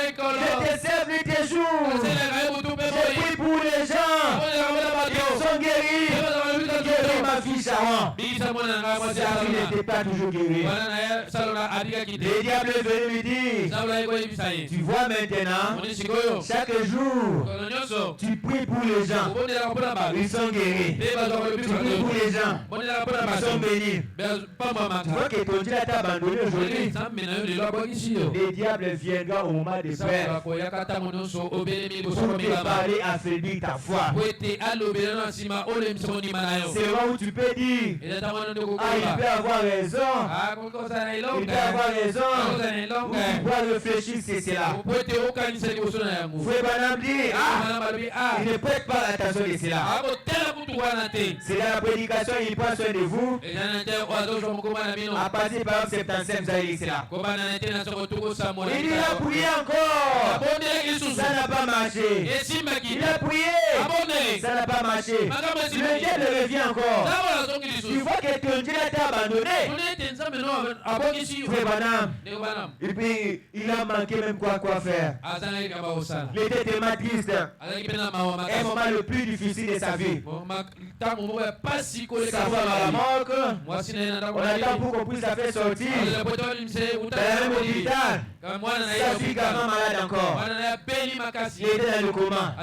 S2: te sers nuit et jour. Je prie pour les gens. Ils sont guéris. Guéris ma fille Sharon. Sa fille n'était pas toujours guérie. Le diable est venu lui dire, tu vois maintenant, chaque jour, tu pries pour les gens. Ils sont guéris. Tu pries pour les gens. Ils sont bénis. Tu vois que ton Dieu t'a abandonné aujourd'hui. Le diable viendra au moment des frères pour te parler, affaiblir ta foi. C'est là où tu peux dire, il peut avoir raison. Il peut avoir raison. Ou tu dois réfléchir, c'est cela. Frère Branham dit, il ne prête pas attention de cela. C'est dans la prédication, il prend soin de vous. À partir par 75, vous allez dire cela. Il a prié encore. Ça n'a pas marché. Il a prié. Ça n'a pas marché. Le diable revient encore. Tu vois que ton Dieu t'a abandonné. Frère Branham, et puis il a manqué même quoi faire. Il était tellement triste. Un moment le plus difficile de sa vie. Sa femme à la mort. On attend pour qu'on puisse la faire sortir. Dans la même hôpital. Sa fille est malade encore. Il était dans le coma.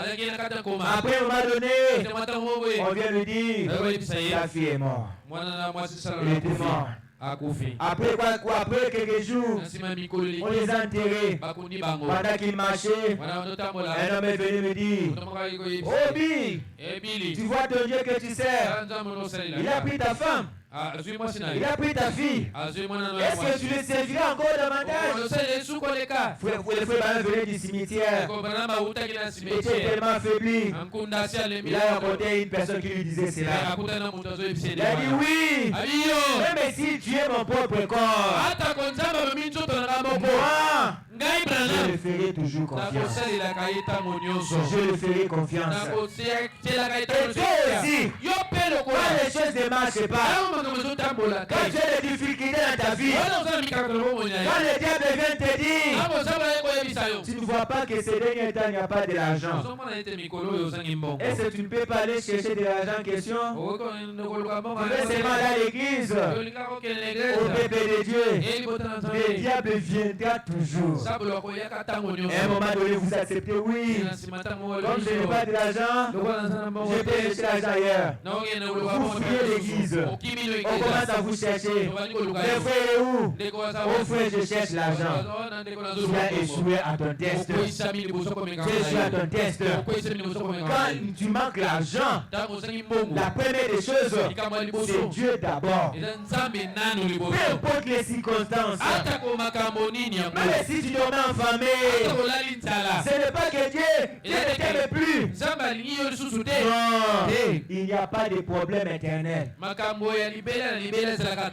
S2: Après, on m'a donné. On vient lui dire, ta fille est morte. Il était mort. Après quelques jours, on les a enterrés. Pendant qu'ils marchaient, un homme est venu me dire, oh Billy, tu vois ton Dieu que tu sers, il a pris ta femme. Il a pris ta fille. Est-ce que tu le serviras encore davantage? Frère Branham venait du cimetière. Il était tellement affaibli. Il a rencontré une personne qui lui disait cela. Il a dit oui. Même si tu es mon propre corps, moi, je le ferai toujours confiance. Je le ferai confiance. Et toi aussi, quand les choses ne marchent pas, quand tu as des difficultés dans ta vie, quand le diable vient te dire, tu ne vois pas que ces derniers temps il n'y a pas de l'argent. Est-ce que tu ne peux pas aller chercher de l'argent en question? Tu veux seulement dans l'église, au bébé de Dieu. Le diable viendra toujours. À un moment donné, vous acceptez, oui. Comme je n'ai pas de l'argent, je peux chercher l'argent ailleurs. Vous fuyez l'église. On commence à vous chercher. Le frère est où? Oh frère, je cherche l'argent. Tu as échoué à ton test. Tu as échoué à ton test. Quand tu manques l'argent, la première des choses, c'est Dieu d'abord. Peu importe les circonstances, même si tu dormais en famille, ce n'est pas que Dieu ne t'aime plus. Non, il n'y a pas de problème éternel.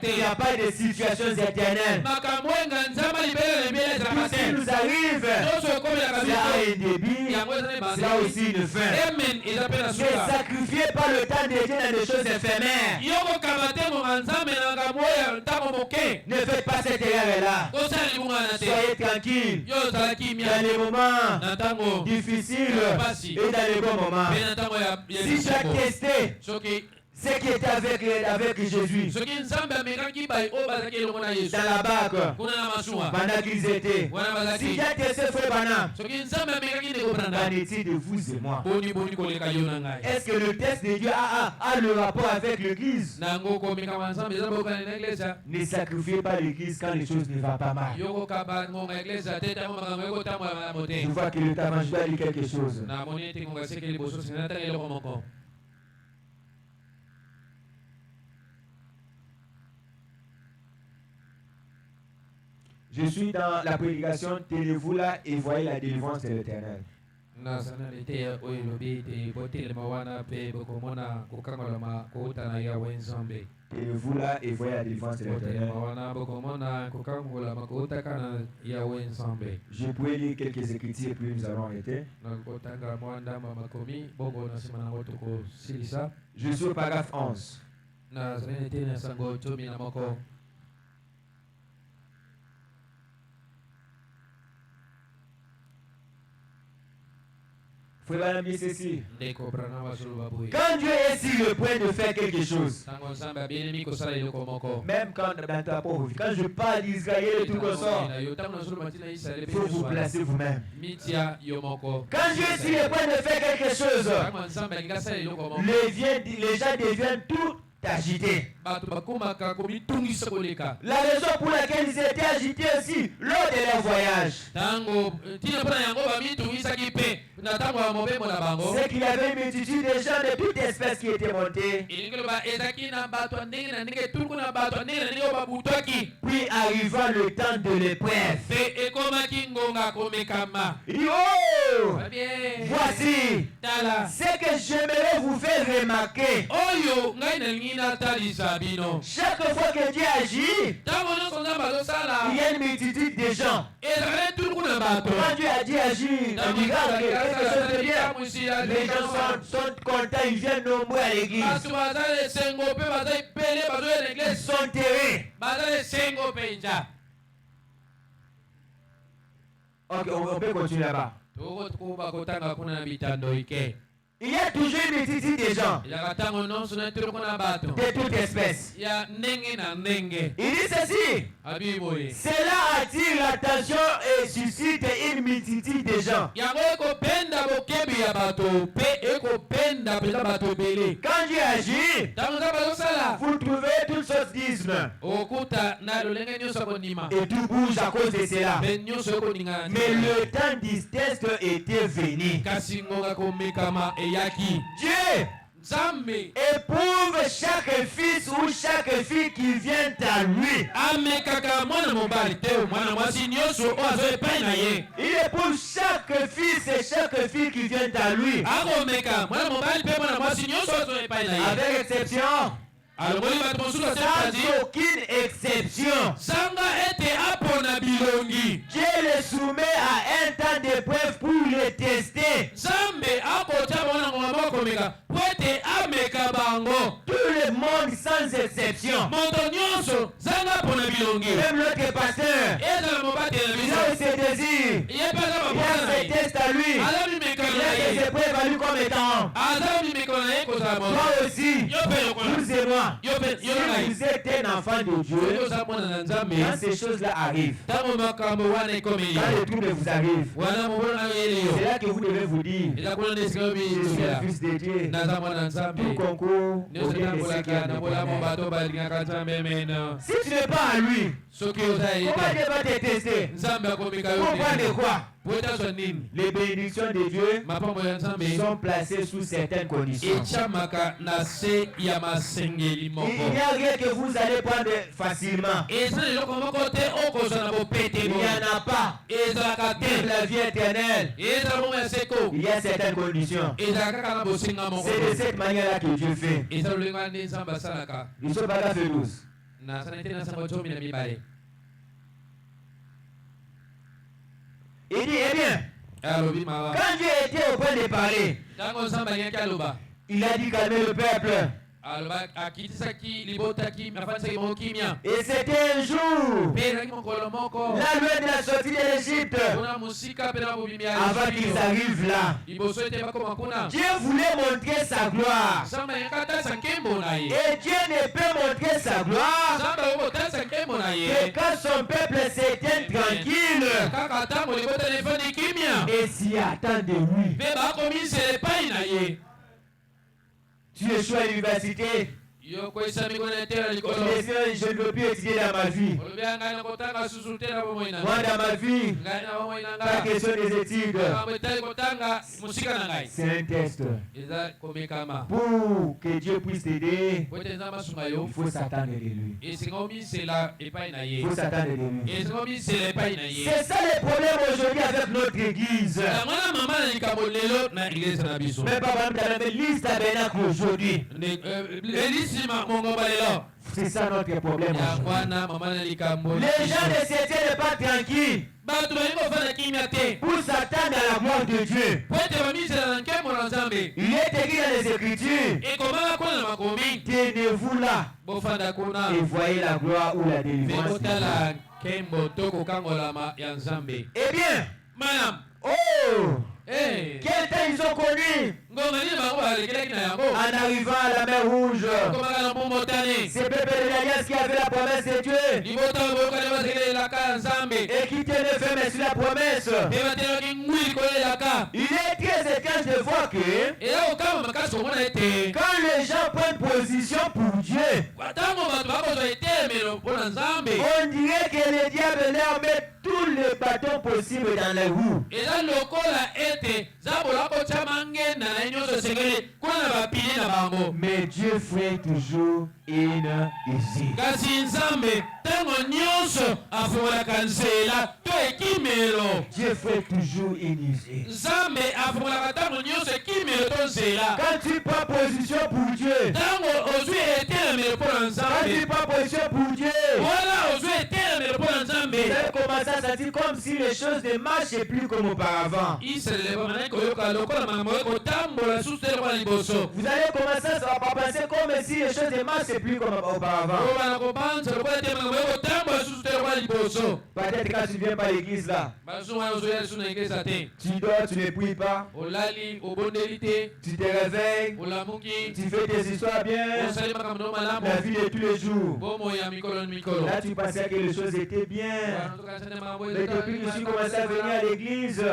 S2: Il n'y a pas de situations éternelles. Tout ce qui nous arrive, ça a un début, ça a aussi une fin. Ne sacrifiez pas le temps de Dieu dans des choses éphémères. Ne faites pas cette erreur-là. Soyez tranquille dans les moments difficiles et dans les bons moments. Si tu as testé ce qui était avec Jésus dans la barque pendant qu'ils étaient, si tu as testé frère Branham, qu'en est-il de vous et moi? Est-ce que le test de Dieu a le rapport avec l'église? Ne sacrifiez pas l'église quand les choses ne vont pas mal. Je vois que le tabac doit dire quelque chose. Je suis dans la prédication, tenez-vous là et voyez la délivrance de l'Éternel. Tenez-vous là et voyez la délivrance de l'Éternel. Je pourrais lire quelques écritures et puis nous allons arrêter. Je suis au paragraphe 11. Frère Branham dit ceci. Quand Dieu est sur le point de faire quelque chose, même quand je parle d'Israël et tout comme ça, il faut vous placer vous-même. Quand Dieu est sur le point de faire quelque chose, les gens deviennent tout agités. La raison pour laquelle ils étaient agités aussi lors de leur voyage, c'est qu'il y avait une multitude de gens de toutes espèces qui étaient montés. Puis arrivant le temps de l'épreuve, il dit, oh, voici ce que j'aimerais vous faire remarquer. Chaque fois que Dieu agit, il y a une multitude de gens. Quand Dieu a dit agir, on dit quelque chose de bien. Les gens sont contents, ils viennent nombreux à l'église. Ils sont terrés. Ok, on peut continuer là-bas. Il y a toujours une multitude de gens de toutes espèces. Il dit ceci. Cela attire l'attention et suscite une multitude de gens. Quand Dieu agit, vous trouvez toutes sortes d'ismes. Et tout bouge à cause de cela. Mais le temps du test était venu. Dieu éprouve chaque fils ou chaque fille qui vient à lui. Il éprouve chaque fils et chaque fille qui vient à lui. Avec exception. Sans aucune exception. Dieu le soumet à un temps d'épreuve pour le tester. Tout le monde sans exception. Même l'autre pasteur, il a ses désirs, il a ses tests à lui, il a Et c'est prévalu comme étant. Toi aussi, vous et moi, si vous êtes un enfant de Dieu, quand ces choses-là arrivent, quand les troubles vous arrivent, c'est là que vous devez vous dire, je suis le fils de Dieu. Tout concours, si tu n'es pas à lui, comment Dieu va te tester? Pourquoi de quoi? Les bénédictions de Dieu sont placées sous certaines conditions. Il n'y a rien que vous allez prendre facilement. Il n'y en a pas. Même la vie éternelle, il y a certaines conditions. C'est de cette manière-là que Dieu fait. Ils sont pas là, fait 12. Il dit, eh bien, quand Dieu était au point de parler, il a dit calmer le peuple. Et c'était un jour, la loi de la sortie de l'Égypte, avant qu'ils arrivent là. Dieu voulait montrer sa gloire. Et Dieu ne peut montrer sa gloire que quand son peuple s'éteint tranquille et s'y attend de lui. Tu échoues à l'université. Je ne veux plus étudier dans ma vie. Moi, dans ma vie, pas question des études. C'est un test. Pour que Dieu puisse t'aider, il faut s'attendre de lui. Il faut s'attendre de lui. C'est ça le problème aujourd'hui avec notre église. Mais par exemple, l'église tabernacle aujourd'hui. C'est ça notre problème. Les gens ne s'étaient pas tranquilles pour s'attendre à la gloire de Dieu. Il est écrit dans les Écritures, tenez-vous là et voyez la gloire ou la délivrance. Eh bien, oh, quel temps ils ont connu en arrivant à la mer Rouge. C'est peuple de l'Alliance qui avait la promesse de Dieu et qui tenait ferme sur la promesse. Il est très étrange de voir que quand les gens prennent position pour Dieu, on dirait que le diable leur met tous les bâtons possibles dans les roues. Mais Dieu fait toujours une usine. Dieu fait toujours une usine. Quand tu prends position pour Dieu, quand tu prends position pour Dieu, vous allez commencer à sentir comme si les choses ne marchaient plus comme auparavant. Vous allez commencer à penser comme si les choses ne marchaient plus comme auparavant. Peut-être quand tu ne viens pas à l'église là, tu dors, tu ne pries pas, tu te réveilles, tu fais tes histoires bien, la vie de tous les jours. Là tu pensais que les choses étaient bien. Mais depuis que tu commences à venir à l'église,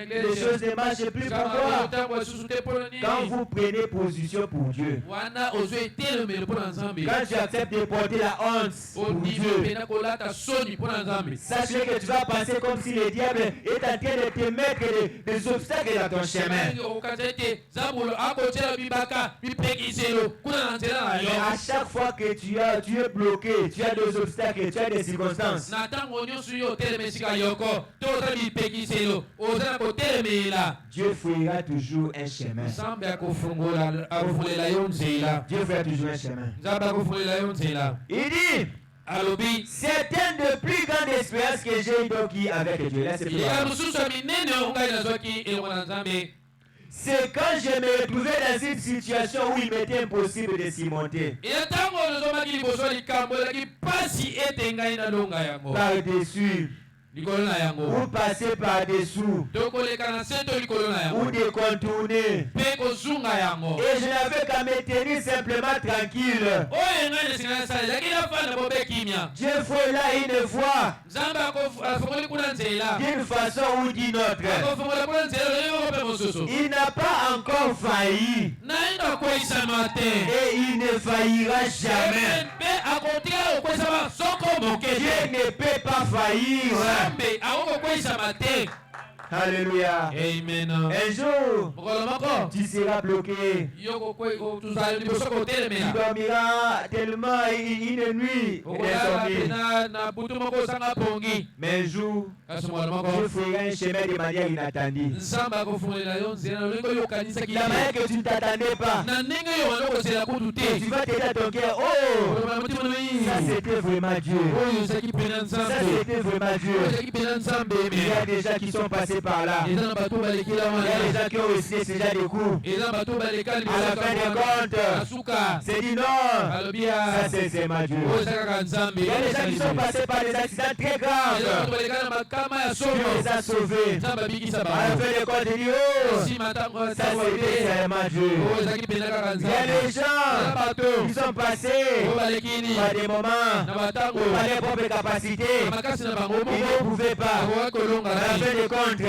S2: les choses ne marchent plus pour toi. Quand vous prenez position pour Dieu, quand tu acceptes de porter la honte pour Dieu, sachez que tu vas penser comme si le diable est en train de te mettre des obstacles dans ton chemin. Et à chaque fois que tu es bloqué, tu as des obstacles, tu as des circonstances, Dieu fera toujours un chemin. Dieu fera toujours un chemin. Il dit, c'est une des plus grandes expériences que j'ai eues avec Dieu. C'est quand je me retrouvais dans une situation où il m'était impossible de s'y monter. Par-dessus Vous passez par-dessous. Ou de contourner. Et je n'avais qu'à me tenir simplement tranquille. Dieu fait là une fois. D'une façon ou d'une autre. Il n'a pas encore failli. Et il ne faillira jamais. Dieu ne peut pas faillir. Alléluia.
S1: Amen.
S2: Un jour, tu seras bloqué. Tu dormiras tellement une nuit. Mais un jour, Dieu fera un chemin de manière inattendue. La manière que tu ne t'attendais pas. Et tu vas te dire à ton cœur, oh, ça c'était vraiment Dieu. Ça c'était vraiment Dieu. Il y a des gens qui sont passés par là. Il y a des gens qui ont reçu déjà des coups. À la fin des comptes, c'est dit non. Ça c'est vraiment Dieu. Il y a des gens qui sont passés par des accidents très graves. Dieu les a sauvés. À la fin des comptes, il dit oh, ça c'était vraiment Dieu. Il y a des gens qui sont passés par des moments par les propres capacités. Ils ne pouvaient pas. À la fin des comptes,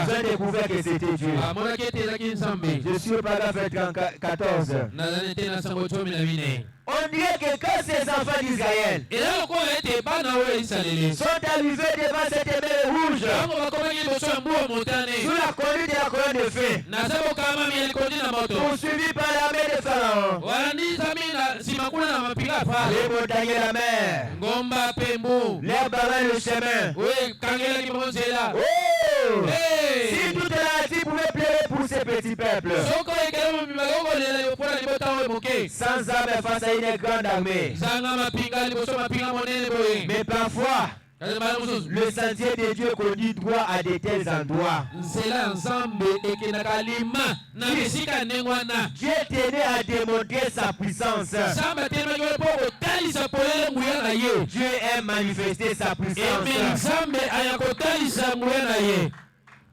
S2: j'ai découvert que c'était Dieu. Je suis au paragraphe 14. On dirait que quand ces enfants d'Israël sont arrivés devant cette mer rouge, sous la conduite de la colonne de feu, poursuivis par l'armée de Pharaon, les montagnes et la mer, les barrages le chemin. Oh! Hey! Si toute la nature pouvait pleurer pour ces petits peuples, sans armes face à une grande armée, mais parfois le sentier de Dieu conduit droit à de tels endroits. Dieu tenait à démontrer sa puissance. Dieu aime manifester sa puissance.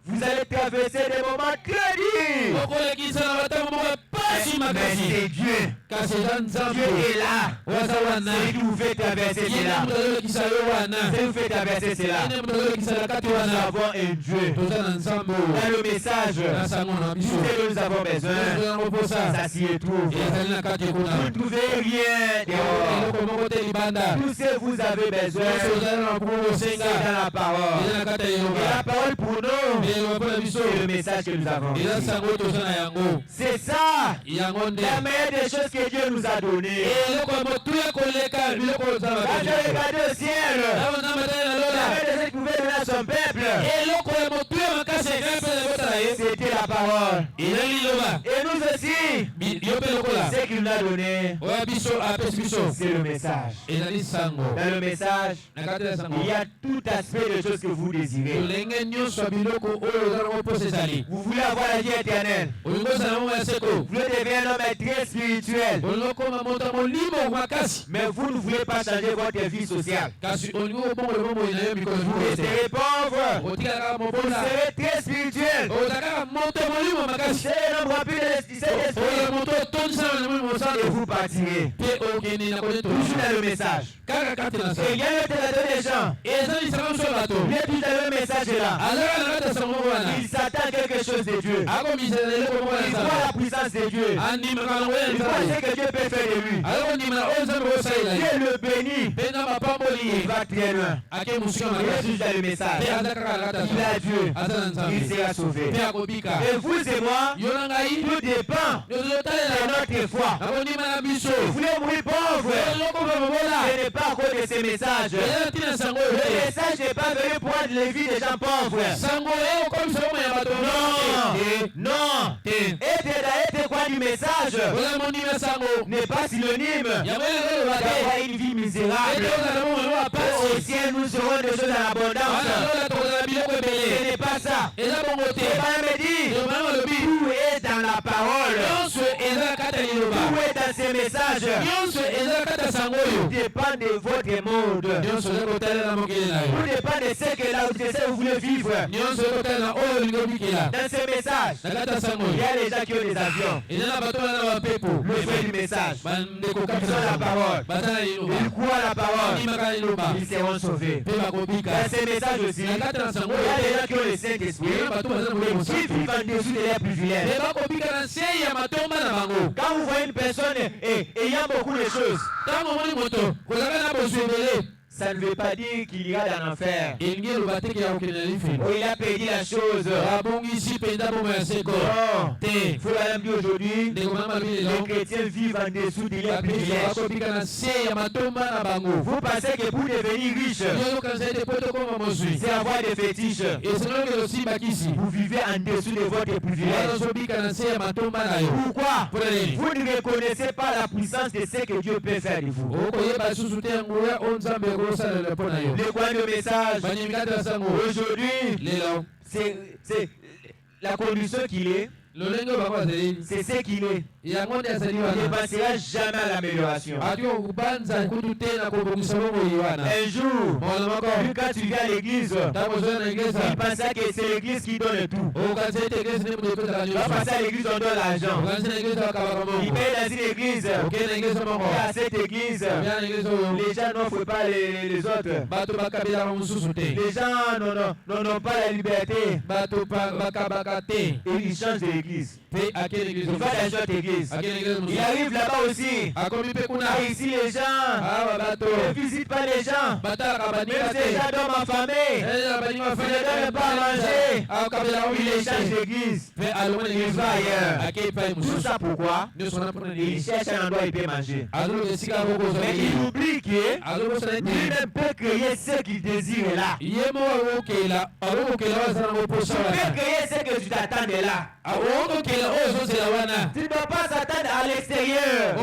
S2: Vous allez traverser des moments très durs. Mais c'est Dieu. Dieu est là. C'est lui qui vous fait traverser cela. C'est lui qui vous fait traverser cela. Nous avons un Dieu. Dans le message, tout ce que nous avons besoin, ça s'y retrouve. Vous ne trouvez rien dehors. Tout ce que vous avez besoin, c'est dans la parole. Et la parole pour nous, c'est le message que nous avons. C'est ça la meilleure des choses que Dieu nous a données. Quand j'ai regardé au ciel, la meilleure des choses qu'il pouvait donner à son peuple, c'était la parole. Et nous aussi, ce qu'il nous a donné, c'est le message. Dans le message, il y a tout aspect de choses que vous désirez. Vous voulez avoir la vie éternelle. Vous voulez devenir un homme très spirituel. Mais vous ne voulez pas changer votre vie sociale. Vous resterez pauvre. Vous serez très spirituel. Vous serez un homme rempli de l'esprit. Et vous partirez. Toujours dans le message. Et il y a des gens. Il y a toujours dans le message là. Il s'attend à quelque chose de Dieu. Il voit la puissance de Dieu. Il voit ce que Dieu peut faire de lui. Dieu le bénit. Il va très loin. Il est juste dans le message. Il a Dieu. Il sera sauvé. Et vous et moi, tout dépend de notre foi. Vous voulez mourir pauvre. Ce n'est pas à cause de ces messages. Le message n'est pas venu pour être les vies des gens pauvres. Non. Être quoi du message n'est pas synonyme d'avoir une vie misérable. Au ciel, nous serons des choses en abondance. Ce n'est pas ça. Et pas me dire, tout est dans la parole. Tout est dans ces messages. Tout dépend de votre monde. Tout dépend de sais que là où vous voulez vivre. Dans ce message, il y a les gens qui ont des avions. Le fait du message. Ils ont la parole. Ils croient la parole. Ils seront sauvés. Dans ce message aussi, il y a des gens qui ont le Saint-Esprit qui vivent en dessous de leurs privilèges. Quand vous voyez une personne ayant beaucoup de choses, ça ne veut pas dire qu'il ira dans l'enfer. Il a perdu la chose. Non. Il faut la dire aujourd'hui, les chrétiens vivent en dessous de leurs privilèges. Vous pensez que pour devenir riche, c'est avoir des fétiches. Vous vivez en dessous de votre privilège. Pourquoi? Vous ne reconnaissez pas la puissance de ce que Dieu peut faire de vous. Le point de message aujourd'hui, c'est la condition qu'il est. C'est ce qu'il est. Il ne passera jamais à l'amélioration. Un jour, quand tu viens à l'église, il pensait que c'est l'église qui donne tout. Il va passer à l'église, on donne l'argent. Il paye dans une église. À cette église, les gens n'offrent pas les autres. Les gens n'ont pas la liberté. Et ils changent de l'église. Il va dans cette église. Il arrive là-bas aussi. Ici, les gens ne visitent pas les gens. Même ces gens dorment en famille. Ils ne donnent pas à manger. Il les change d'église. Il va ailleurs. Tout ça pourquoi? Il cherche un endroit où il peut manger. Mais il oublie qu'il ne peut créer ce qu'il désire là. Tu peux créer ce que tu t'attends de là. Tu ne dois pas s'attendre à l'extérieur. Pas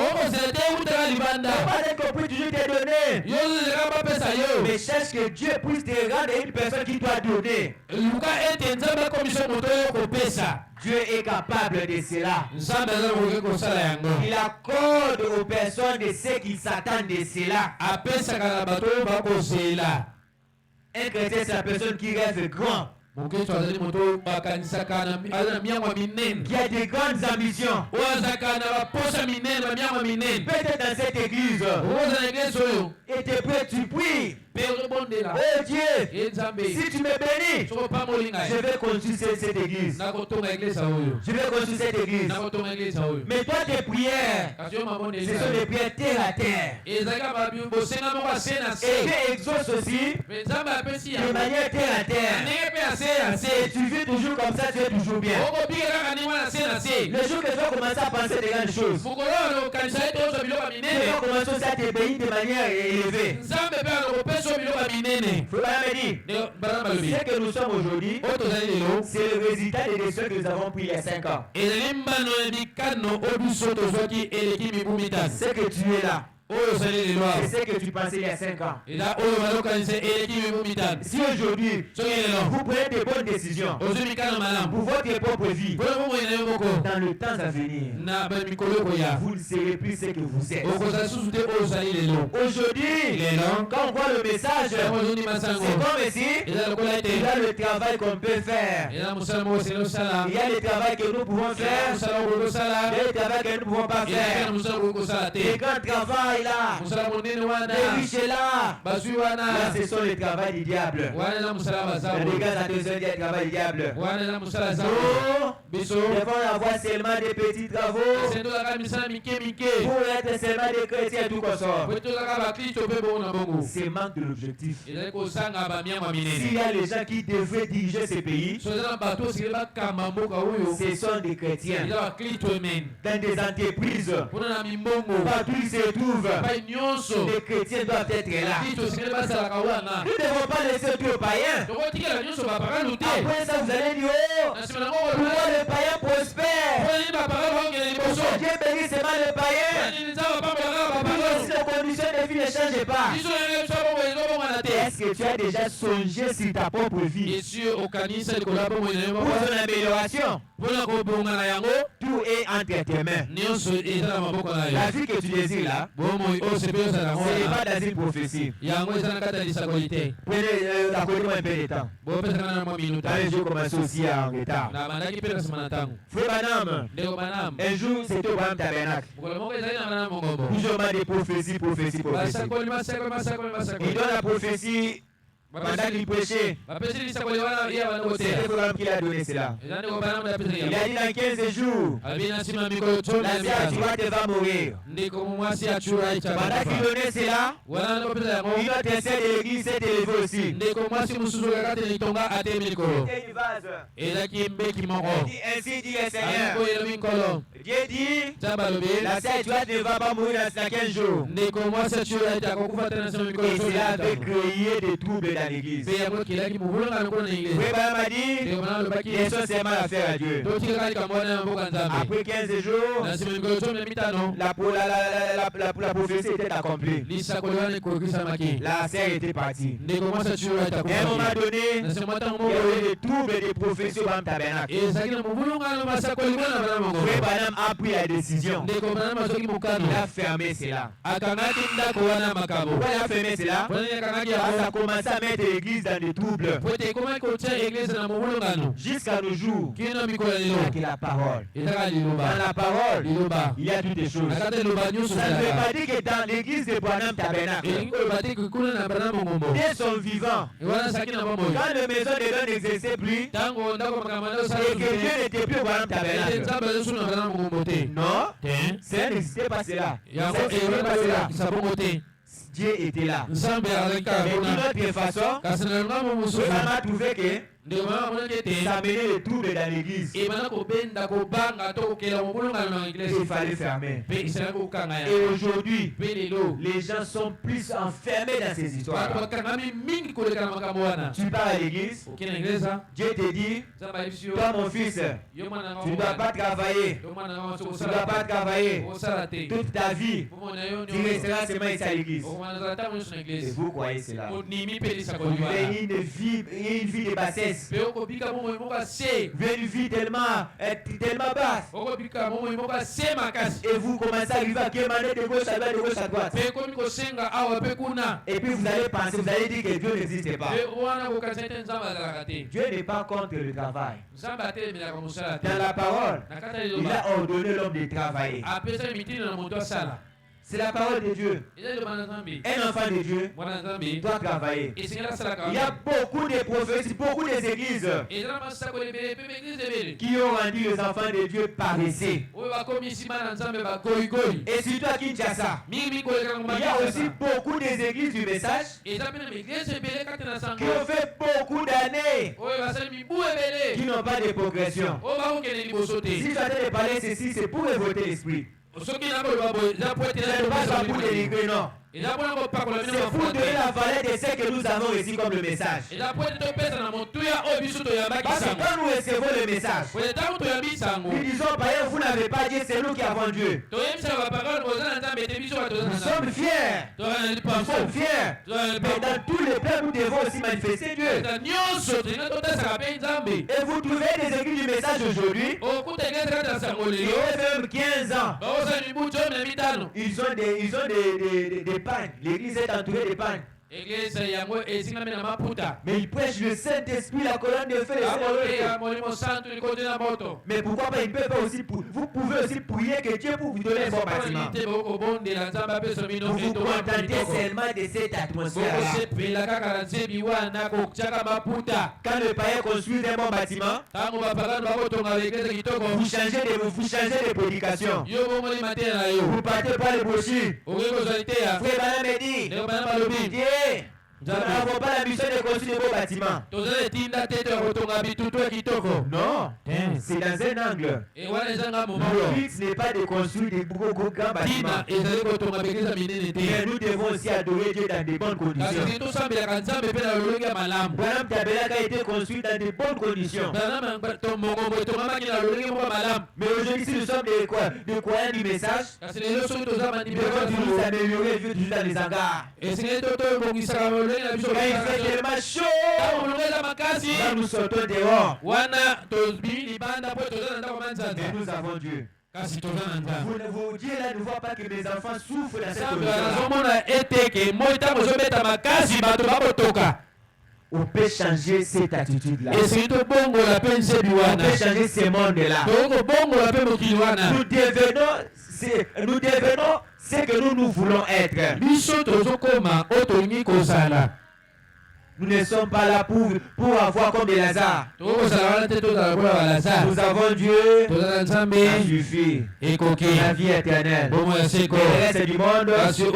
S2: être compris, toujours te donner. Mais cherche que Dieu puisse te rendre une personne qui doit donner. Dieu est capable de cela. Il accorde aux personnes de ce qu'ils s'attendent de cela. Un chrétien, c'est la personne qui rêve grand. Qui a des grandes ambitions. Peut-être dans cette église. Et tu pries. Oh Dieu, si tu me bénis, je vais construire cette église. Je vais construire cette église. Mais toi, tes prières, ce sont des prières terre à terre. Et Dieu exauce aussi de manière terre à terre. Et tu vis toujours comme ça, tu es toujours bien. Le jour que tu vas commencer à penser des grandes choses, tu vas commencer aussi à te bénir de manière élevée. Ce que nous sommes aujourd'hui, c'est le résultat des décisions que nous avons prises il y a 5 ans. Ce que tu es là, c'est ce que tu pensais il y a 5 ans. Si aujourd'hui, vous prenez des bonnes décisions pour votre propre vie, dans le temps à venir, vous ne serez plus ce que vous êtes. Aujourd'hui, quand on voit le message, c'est comme ici, il y a le travail qu'on peut faire. Il y a le travail que nous pouvons faire. Il y a le travail que nous ne pouvons pas faire. Et quand on travaille là, les riches là, ce sont les travails du diable. Les gars, attention, il y a le travail du diable. Nous devons avoir seulement des petits travaux pour être seulement des chrétiens tout comme ça. C'est manque de l'objectif. S'il y a les gens qui devraient diriger ces pays, ce sont des chrétiens. Dans des entreprises, partout ils se trouvent, les chrétiens doivent être là. Nous ne devons pas laisser tout aux païens. Après ça, vous allez dire, oh, pourquoi le païen prospère? Dieu bénit seulement le païen. Si la condition de vie ne change pas, est-ce que tu as déjà songé sur ta propre vie pour ton amélioration? Tu Tout est entre tes mains. La vie que tu désires là, ce n'est pas dans une prophétie. Prenez la côté un peu de temps. Je commence aussi en retard. Frère Banam, un jour c'était au Bam Tabernacle. Plusieurs mois de prophétie. Il donne la prophétie. Pendant qu'il prêchait, c'est le programme qu'il a donné cela. Il a dit dans 15 jours, la Ziatourate va mourir. Pendant qu'il donnait cela, une autre sœur de l'église s'est élevée aussi. Ainsi dit le Seigneur. Dieu dit, la Ziatourate ne va pas mourir dans 15 jours. Et cela avait créé des troubles dans l'église. Frère m'a dit, il y a seulement à faire à Dieu. Après 15 jours, la prophétie était accomplie. La sœur était partie. À un moment donné, il y avait des troubles de prophétie au Bam Tabernacle. Frère Banam a pris la décision. Il a fermé cela. Pourquoi il a fermé cela? Ça a commencé à mettre l'église dans des troubles. Jusqu'à nos jours, il n'y a que la parole. Dans la parole, il y a toutes les choses. Ça ne veut pas dire que dans l'église de Branham Tabernacle, dès son vivant, quand le maison de l'homme n'existait plus, et que Dieu n'était plus au Branham Tabernacle, non, ça n'existait pas cela. Dieu était là. Mais d'une autre façon, on a trouvé que ça menait le trouble dans l'église. Il fallait fermer. Et aujourd'hui, les gens sont plus enfermés dans ces histoires. Tu pars à l'église, Dieu te dit, toi mon fils, tu ne dois pas travailler. Tu ne dois pas travailler toute ta vie. Tu resteras seulement ici à l'église. Et vous croyez cela? Vous vivez une vie de bassesse. Une vie tellement basse. Et vous commencez à vivre à quémaner de gauche à droite, de gauche à droite. Et puis vous allez penser, vous allez dire que Dieu n'existe pas. Dieu n'est pas contre le travail. Dans la parole, il a ordonné l'homme de travailler. C'est la parole de Dieu. Un enfant de Dieu doit travailler. Il y a beaucoup de prophéties, beaucoup d'églises qui ont rendu les enfants de Dieu paresseux. Et surtout à Kinshasa, il y a aussi beaucoup d'églises du message qui ont fait beaucoup d'années, qui n'ont pas de progression. Si je dois te parler ceci, c'est pour évoquer l'esprit. C'est pas pour dénigrer, non. C'est pour donner la valeur de ce que nous avons reçu comme le message. Parce que quand nous recevons le message, nous disons, Père, vous n'avez pas dit, c'est nous qui avons Dieu. Nous sommes fiers. Nous sommes fiers. Mais dans tous les plans, nous devons aussi manifester Dieu. Et vous trouvez des églises du message aujourd'hui, ils ont même 15 ans. Ils ont des pannes. L'église est entourée de pannes. Mais il prêche le Saint-Esprit, la colonne de feu. Mais pourquoi pas, il peut pas aussi, vous pouvez aussi prier que Dieu pour vous donner un bon bâtiment. Vous vous contentez seulement de cette atmosphère. Quand le païen construit un bon bâtiment, vous changez de prédication. Vous partez pas le brochures. Frère Banam me dit, nous n'avons pas la mission de construire de beaux bâtiments. Non, c'est dans un angle. Le but n'est pas de construire des grands bâtiments. Mais nous devons aussi adorer Dieu dans de bonnes conditions. Branham Tabernacle a été construit dans de bonnes conditions. Mais aujourd'hui, si nous sommes des croyants du message, nous devons toujours améliorer Dieu toujours dans les hangars. fait tellement chaud, là nous sortons dehors. Mais nous avons Dieu. Vous Dieu là ne voit pas que mes enfants souffrent dans cette condition. On peut changer cette attitude-là. On peut changer ce monde-là. Nous devenons ce que nous voulons être. Nous ne sommes pas là pour avoir comme des Lazare. Nous avons Dieu, ça suffit. La vie éternelle. Le reste du monde, laissez aux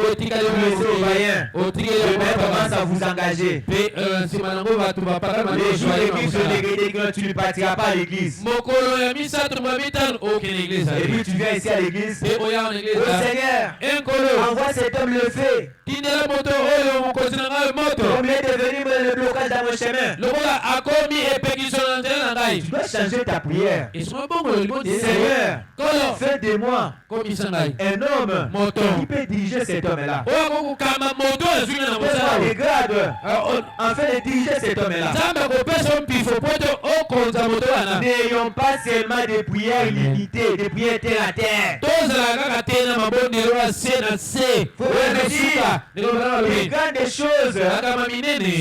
S2: païens. Demain, commence à vous engager. Les jours d'église, tu ne partiras pas à l'église. Et puis tu viens ici à l'église. Le Seigneur, envoie cet homme le fait. Combien est devenu le blocage dans mon chemin? Tu dois changer ta prière. Seigneur, fais de moi un homme qui peut diriger cet homme-là. Fais-moi des grades afin de diriger cet homme-là. N'ayons pas seulement des prières limitées, des prières terre à terre. Les grandes choses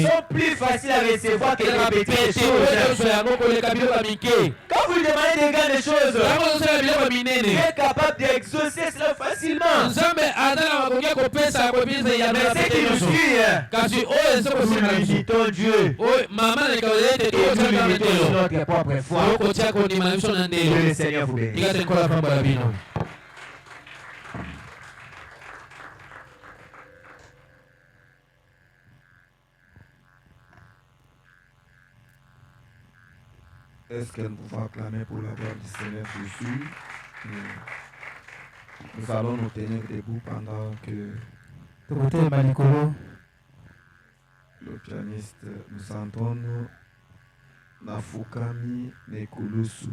S2: sont plus faciles à recevoir que les petites choses. Quand vous demandez des grandes choses, vous êtes capable d'exaucer cela facilement. Mais ce qui nous suit, nous limitons Dieu. Nous limitons notre propre foi. Que le Seigneur vous bénisse.
S3: Est-ce que nous pouvons acclamer pour la gloire du Seigneur Jésus? Nous allons nous tenir debout pendant que le pianiste nous entonne Nafukami Nekulusu.